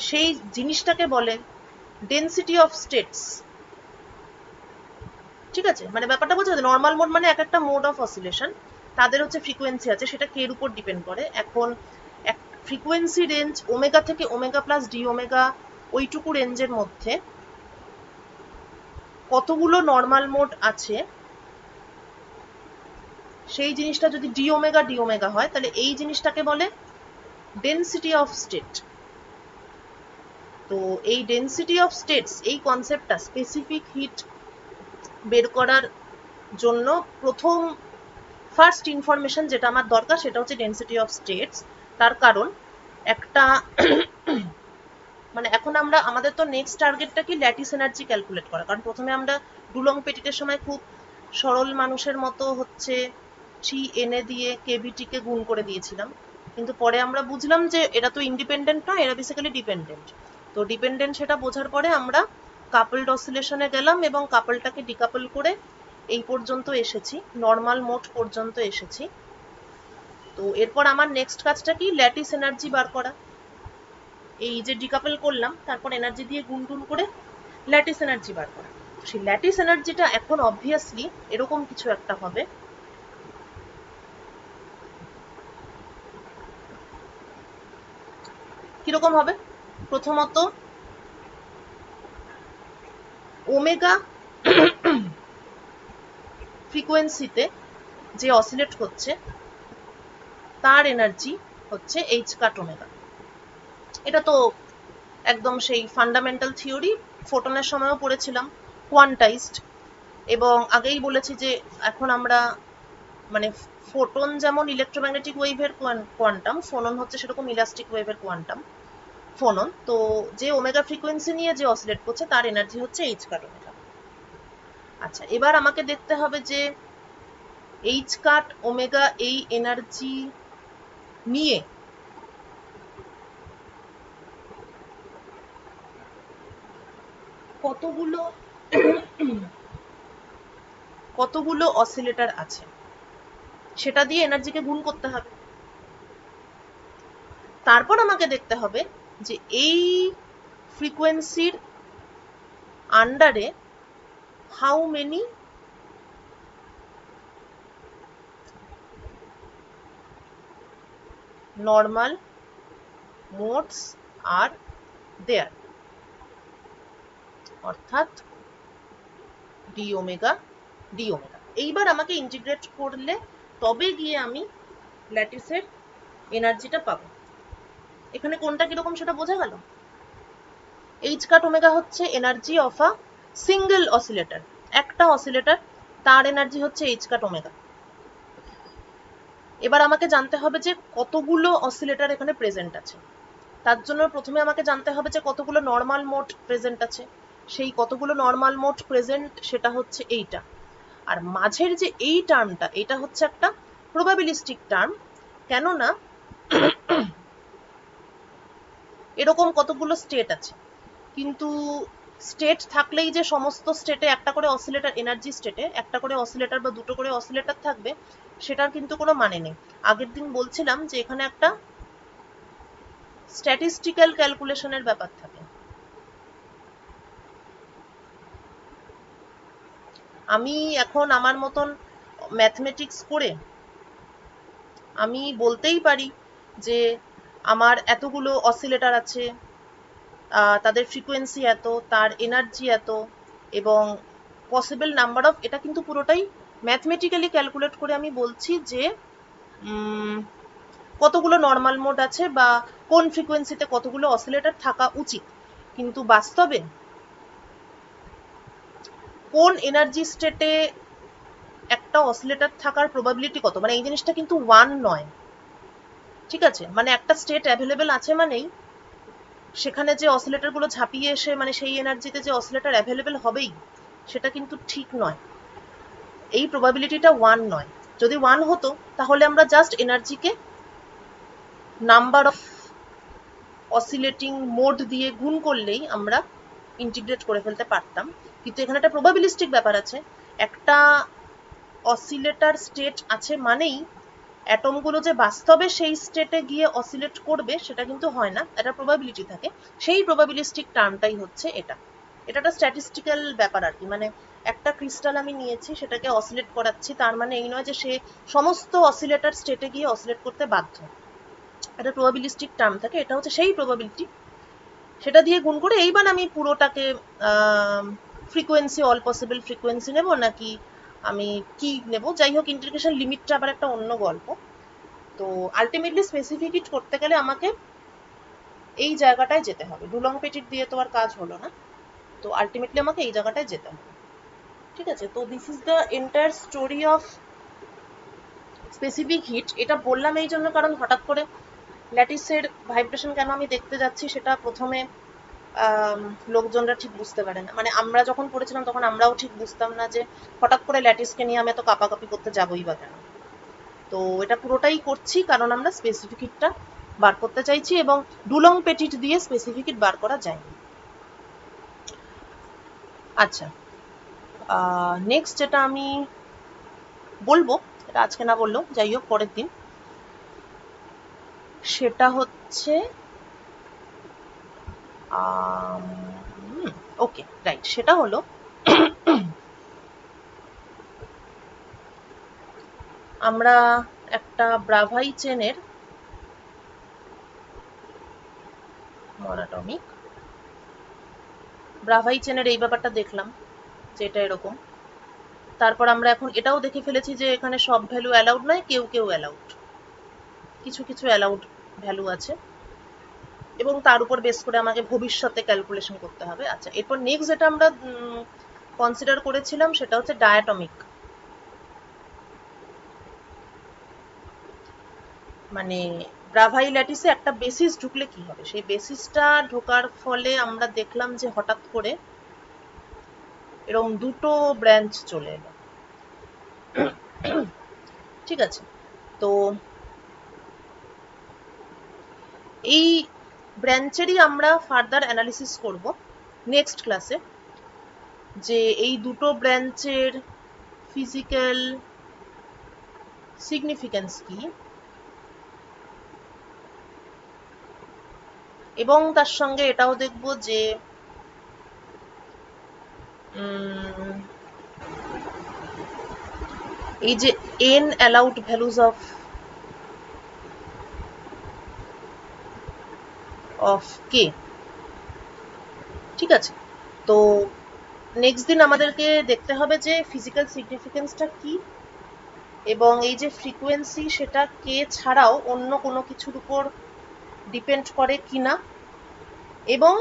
সেই জিনিসটাকে বলে ডেন্সিটি অফ স্টেটস। ঠিক আছে, মানে ব্যাপারটা বোঝা যাচ্ছে, নর্মাল মোড মানে এক একটা মোড অফ অসিলেশন, তাদের হচ্ছে ফ্রিকোয়েন্সি আছে, সেটা কে এর উপর ডিপেন্ড করে। এখন এক ফ্রিকোয়েন্সি রেঞ্জ ওমেগা থেকে ওমেগা প্লাস ডি ওমেগা, ওইটুকু রেঞ্জের মধ্যে কতগুলো নর্মাল মোড আছে, সেই জিনিসটা যদি ডি ওমেগা হয়, তাহলে এই জিনিসটাকে বলে ডেন্সিটি অফ স্টেট। তো এই ডেন্সিটি অফ স্টেটস, এই কনসেপ্টটা স্পেসিফিক হিট বের করার জন্য প্রথম ফার্স্ট ইনফরমেশন যেটা আমার দরকার, সেটা হচ্ছে ডেন্সিটি অফ স্টেটস। তার কারণ একটা মানে এখন আমরা, আমাদের তো নেক্সট টার্গেটটা কি, ল্যাটিস এনার্জি ক্যালকুলেট করা। কারণ প্রথমে আমরা ডুলং পেটিটের সময় খুব সরল মানুষের মতো হচ্ছে টি এনে দিয়ে কেভিটিকে গুণ করে দিয়েছিলাম, কিন্তু পরে আমরা বুঝলাম যে এরা তো ইন্ডিপেন্ডেন্ট নয়, এরা বেসিক্যালি ডিপেন্ডেন্ট। তো ডিপেন্ডেন্ট সেটা বোঝার পরে আমরা কাপলড অসিলেশনে গেলাম এবং কাপলটাকে ডিকাপল করে এই পর্যন্ত এসেছি, নর্মাল মোড পর্যন্ত এসেছি। তো এরপর আমার নেক্সট কাজটা কি, ল্যাটিস এনার্জি বার করা। এই যে ডিকাপল করলাম, তারপর এনার্জি দিয়ে গুণ টুন করে ল্যাটিস এনার্জি বার করা। সেই ল্যাটিস এনার্জিটা এখন অবভিয়াসলি এরকম কিছু একটা হবে, কিরকম হবে, প্রথমত ওমেগা ফ্রিকোয়েন্সিতে যে অসিলেট হচ্ছে তার এনার্জি হচ্ছে এইচ কাট ওমেগা। এটা তো একদম সেই ফান্ডামেন্টাল থিওরি, ফোটনের সময়ও পড়েছিলাম, কোয়ান্টাইজড। এবং আগেই বলেছি যে এখন আমরা মানে ফোটন যেমন ইলেকট্রোম্যাগনেটিক ওয়েভের কোয়ান্টাম, ফোনন হচ্ছে সেরকম ইলাস্টিক ওয়েভের কোয়ান্টাম ফোনন। তো যে ওমেগা ফ্রিকোয়েন্সি নিয়ে যে অসিলেট করছে তার এনার্জি হচ্ছে এইচ কাট ওমেগা। আচ্ছা, এবার আমাকে দেখতে হবে যে এইচ কাট ওমেগা এই এনার্জি নিয়ে কতগুলো অসিলেটর আছে সেটা দিয়ে এনার্জিকে গুণ করতে হবে। তারপর আমাকে দেখতে হবে যে এই ফ্রিকোয়েন্সির আন্ডারে হাউ মেনি নর্মাল মোডস আর দেয়ার, অর্থাৎ ডি ওমেগা ডি ওমেগা। এইবার আমাকে ইন্টিগ্রেট করলে তবে গিয়ে আমি ল্যাটিসের এনার্জিটা পাবো। এখানে কোনটা কিরকম সেটা বোঝা গেল। এইচ কাট ওমেগা হচ্ছে energy of a single oscillator, একটা অসিলেটর, তার এনার্জি হচ্ছে এইচ কাট ওমেগা। এবার আমাকে জানতে হবে যে কতগুলো অসিলেটর এখানে প্রেজেন্ট আছে। তার জন্য প্রথমে আমাকে জানতে হবে যে কতগুলো নর্মাল মোড প্রেজেন্ট আছে। সেই কতগুলো নর্মাল মোড প্রেজেন্ট সেটা হচ্ছে এইটা। আর মাঝের যে এই টার্মটা, এটা হচ্ছে একটা প্রবাবিলিস্টিক টার্ম, কেননা এরকম কতগুলো স্টেট আছে, কিন্তু স্টেট থাকলেই যে সমস্ত স্টেটে একটা করে অসিলেটর, এনার্জি স্টেটে একটা করে অসিলেটর বা দুটো করে অসিলেটর থাকবে সেটার কিন্তু কোনো মানে নেই। আগের দিন বলছিলাম যে এখানে একটা স্ট্যাটিস্টিক্যাল ক্যালকুলেশনের ব্যাপার থাকে। আমি এখন আমার মতন ম্যাথমেটিক্স করে আমি বলতেই পারি যে আমার এতগুলো অসিলেটর আছে, তাদের ফ্রিকোয়েন্সি এত, তার এনার্জি এত, এবং পসিবল নাম্বার অফ, এটা কিন্তু পুরোটাই ম্যাথমেটিক্যালি ক্যালকুলেট করে আমি বলছি যে কতগুলো নর্মাল মোড আছে বা কোন ফ্রিকোয়েন্সিতে কতগুলো অসিলেটর থাকা উচিত। কিন্তু বাস্তবে কোন এনার্জি স্টেটে একটা অসিলেটর থাকার প্রবাবিলিটি কত, মানে এই জিনিসটা কিন্তু 1 নয়, ঠিক আছে? মানে একটা স্টেট অ্যাভেলেবেল আছে মানেই সেখানে যে অসিলেটরগুলো ঝাঁপিয়ে এসে মানে সেই এনার্জিতে যে অসিলেটর অ্যাভেলেবেল হবেই সেটা কিন্তু ঠিক নয়। এই প্রবাবিলিটিটা 1 নয়। যদি 1 হতো তাহলে আমরা জাস্ট এনার্জিকে নাম্বার অফ অসিলেটিং মোড দিয়ে গুণ করলেই আমরা ইন্টিগ্রেট করে ফেলতে পারতাম। কিন্তু এখানে একটা প্রবাবিলিস্টিক ব্যাপার আছে। একটা অসিলেটর স্টেট আছে মানেই অ্যাটমগুলো যে বাস্তবে সেই স্টেটে গিয়ে অসিলেট করবে সেটা কিন্তু হয় না, একটা প্রবাবিলিটি থাকে। সেই প্রবাবিলিস্টিক টার্মটাই হচ্ছে এটা। এটা একটা স্ট্যাটিস্টিক্যাল ব্যাপার আর কি। মানে একটা ক্রিস্টাল আমি নিয়েছি, সেটাকে অসিলেট করাচ্ছি, তার মানে এই নয় যে সে সমস্ত অসিলেটর স্টেটে গিয়ে অসিলেট করতে বাধ্য। একটা প্রবাবিলিস্টিক টার্ম থাকে, এটা হচ্ছে সেই প্রবাবিলিটি, সেটা দিয়ে গুণ করে এইবার আমি পুরোটাকে ফ্রিকোয়েন্সি, অল পসিবল ফ্রিকোয়েন্সি নেব নাকি আমি কি নেব, যাই হোক ইন্টিগ্রেশন লিমিটটা আবার একটা অন্য গল্প। তো আলটিমেটলি স্পেসিফিকেট করতে গেলে আমাকে এই জায়গাটায় যেতে হবে। ডুলং পেটিট দিয়ে তো আর কাজ হলো না, তো আলটিমেটলি আমাকে এই জায়গাটায় যেতে হবে, ঠিক আছে? তো this is the entire story of specific hit. এটা বললাম এই জন্য কারণ হঠাৎ করে ল্যাটিসের ভাইব্রেশন কেন আমি দেখতে যাচ্ছি সেটা প্রথমে লোকজনরা ঠিক বুঝতে পারে না। মানে আমরা যখন পড়েছিলাম তখন আমরাও ঠিক বুঝতাম না যে হঠাৎ করে ল্যাটিসকে নিয়ে আমি এত কাপাকাপি করতে যাবোই বা কেন। তো এটা পুরোটাই করছি কারণ আমরা স্পেসিফিক হিটটা বার করতে চাইছি এবং ডুলং পেটিট দিয়ে স্পেসিফিক হিট বার করা যায়। আচ্ছা, নেক্সট যেটা আমি বলবো, এটা আজকে না বললেও যাই হোক পরের দিন, সেটা হচ্ছে ওকে রাইট, সেটা হলো আমরা একটা ব্রাভাই চেনের মনোটমিক ব্রাভাই চেনের এই ব্যাপারটা দেখলাম যে এটা এরকম। তারপর আমরা এখন এটাও দেখে ফেলেছি যে এখানে সব ভ্যালু অ্যালাউড নয়, কেউ কেউ অ্যালাউড, কিছু কিছু অ্যালাউড ভ্যালু আছে এবং তার উপর বেস করে আমাকে ভবিষ্যতে ক্যালকুলেশন করতে হবে। আচ্ছা, এরপর নেক্সট যেটা আমরা কনসিডার করেছিলাম সেটা হচ্ছে ডায়াটমিক। মানে ব্রাভাই ল্যাটিসে একটা বেসিস ঢুকলে কি হবে, সেই বেসিসটা ঢোকার ফলে আমরা দেখলাম যে হঠাৎ করে এরকম দুটো ব্রাঞ্চ চলে এলো। ঠিক আছে, তো এই ব্রাঞ্চেরই আমরা ফার্দার অ্যানালিসিস করব নেক্সট ক্লাসে, যে এই দুটো ব্রাঞ্চের ফিজিক্যাল সিগনিফিকেন্স কি, এবং তার সঙ্গে এটাও দেখব যে এই যে n allowed values of k, ঠিক আছে, তো নেক্সট দিন আমাদেরকে দেখতে হবে যে ফিজিক্যাল সিগনিফিকেন্সটা কি, এবং এই যে ফ্রিকোয়েন্সি সেটা কে ছাড়াও অন্য কোনো কিছুর উপর ডিপেন্ড করে কিনা, এবং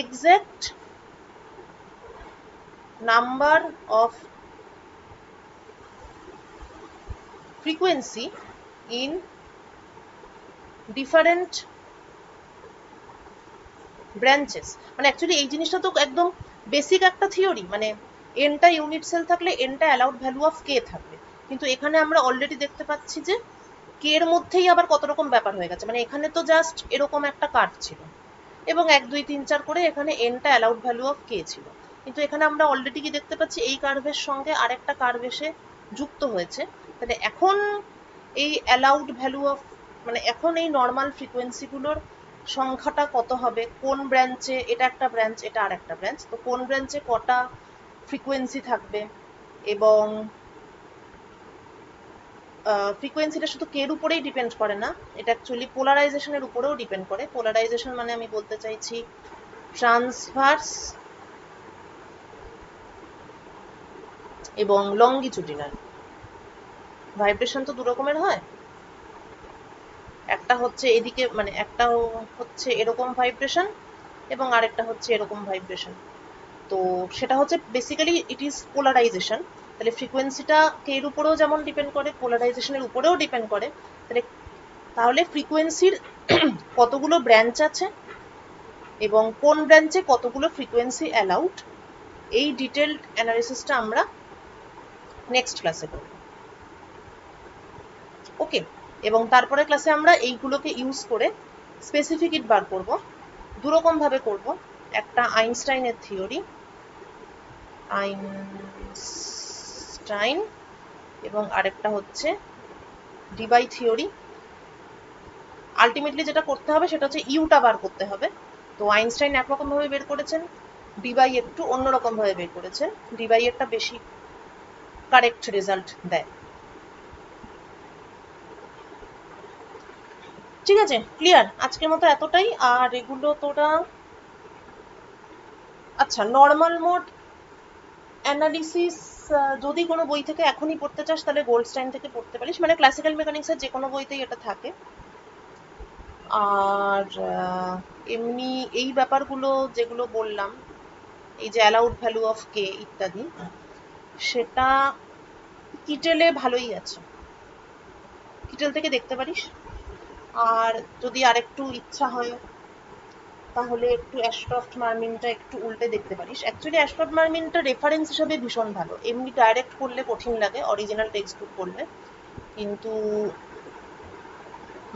exact number of frequency in different branches. মানে অ্যাকচুয়ালি এই জিনিসটা তো একদম বেসিক একটা থিওরি, মানে এনটা ইউনিট সেল থাকলে এনটা অ্যালাউড ভ্যালু অফ কে থাকবে, কিন্তু এখানে আমরা অলরেডি দেখতে পাচ্ছি যে কে এর মধ্যেই আবার কত রকম ব্যাপার হয়ে গেছে। মানে এখানে তো জাস্ট এরকম একটা কার্ভ ছিল এবং 1 2 3 4 করে এখানে এনটা অ্যালাউড ভ্যালু অফ কে ছিল, কিন্তু এখানে আমরা অলরেডি কি দেখতে পাচ্ছি এই কার্ভের সঙ্গে আরেকটা কার্ভ এসে যুক্ত হয়েছে। তাহলে এখন এই অ্যালাউড ভ্যালু অফ, মানে এখন এই নর্মাল ফ্রিকোয়েন্সিগুলোর সংখ্যাটা কত হবে, কোন ব্রাঞ্চে, এটা একটা ব্রাঞ্চ এটা আর একটা ব্রাঞ্চ, তো কোন ব্রাঞ্চে কটা ফ্রিকোয়েন্সি থাকবে, এবং ফ্রিকোয়েন্সিটা শুধু কে এর উপরেই ডিপেন্ড করে না, এটা অ্যাকচুয়ালি পোলারাইজেশনের উপরেও ডিপেন্ড করে। পোলারাইজেশন মানে আমি বলতে চাইছি ট্রান্সভার্স এবং লঙ্গিচুডিনাল। ভাইব্রেশন তো দু রকমের হয়, একটা হচ্ছে এদিকে, মানে একটা হচ্ছে এরকম ভাইব্রেশন এবং আরেকটা হচ্ছে এরকম ভাইব্রেশন, তো সেটা হচ্ছে বেসিক্যালি ইট ইজ পোলারাইজেশন। তাহলে ফ্রিকোয়েন্সিটা কে এর উপরেও যেমন ডিপেন্ড করে, পোলারাইজেশনের উপরেও ডিপেন্ড করে। তাহলে ফ্রিকোয়েন্সির কতগুলো ব্রাঞ্চ আছে এবং কোন ব্রাঞ্চে কতগুলো ফ্রিকোয়েন্সি অ্যালাউড, এই ডিটেলড অ্যানালিসিসটা আমরা নেক্সট ক্লাসে করব। ওকে, এবং তারপরে ক্লাসে আমরা এইগুলোকে ইউজ করে স্পেসিফিক ইট বার করব। দুরকম ভাবে করব, একটা আইনস্টাইনের থিওরি, আইনস্টাইন, এবং আরেকটা হচ্ছে ডিবাই থিওরি। আলটিমেটলি যেটা করতে হবে সেটা হচ্ছে ইউটা বার করতে হবে। তো আইনস্টাইন একরকম ভাবে বের করেছেন, ডিবাই একটু অন্যরকম ভাবে বের করেছেন, ডিবাই একটা বেশি কারেক্ট রেজাল্ট দেয়। ঠিক আছে, ক্লিয়ার? আজকের মতো এতটাই। আর এগুলো তোরা, আচ্ছা, নর্মাল মোড অ্যানালিসিস যদি কোনো বই থেকে এখনই পড়তে চাস তাহলে গোল্ডস্টাইন থেকে পড়তে পারিস, মানে ক্লাসিক্যাল মেকানিক্সের যে কোনো বইতেই এটা থাকে। আর এমনি এই ব্যাপারগুলো যেগুলো বললাম, এই যে অ্যালাউড ভ্যালু অফ কে ইত্যাদি, সেটা কিটেলে ভালোই আছে, কিটেল থেকে দেখতে পারিস। আর যদি আরেকটু ইচ্ছা হয় তাহলে একটু অ্যাশক্রফট মার্মিনটা একটু উল্টে দেখতে পারিস। অ্যাকচুয়ালি অ্যাশক্রফট মার্মিনটা রেফারেন্স হিসাবে ভীষণ ভালো, এমনি ডাইরেক্ট করলে কঠিন লাগে অরিজিনাল টেক্সট বুক করলে, কিন্তু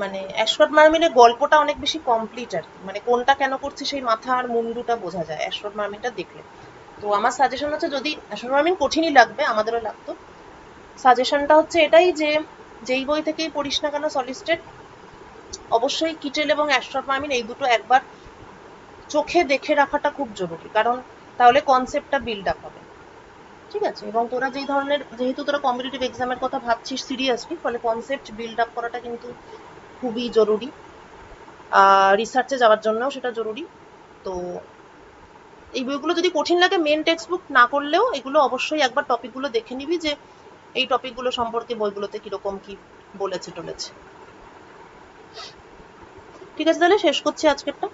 মানে অ্যাশক্রফট মার্মিনের গল্পটা অনেক বেশি কমপ্লিট আর কি, মানে কোনটা কেন করছি সেই মাথা আর মুন্ডুটা বোঝা যায় অ্যাশক্রফট মার্মিনটা দেখলে। তো আমার সাজেশন হচ্ছে, যদি অ্যাশক্রফট মার্মিন কঠিনই লাগবে, আমাদেরও লাগতো, সাজেশনটা হচ্ছে এটাই যে যেই বই থেকেই পড়িস না কেন সলিস্টেড, অবশ্যই কিটেল এবং অ্যাশক্রফট মার্মিন এই দুটো একবার চোখে দেখে রাখাটা খুব জরুরি, কারণ তাহলে কনসেপ্টটা বিল্ড আপ হবে। ঠিক আছে, এবং তোরা যেই ধরনের, যেহেতু তোরা কম্পিটিটিভ এক্সামের কথা ভাবছিস সিরিয়াসলি, ফলে কনসেপ্ট বিল্ড আপ করাটা কিন্তু খুবই জরুরি, রিসার্চে যাওয়ার জন্যও সেটা জরুরি। তো এই বইগুলো যদি কঠিন লাগে, মেন টেক্সট বুক না করলেও এগুলো অবশ্যই একবার টপিকগুলো দেখে নিবি, যে এই টপিকগুলো সম্পর্কে বইগুলোতে কিরকম কি বলেছে টলেছে। ঠিক আছে, তাহলে শেষ করছি আজকেরটা।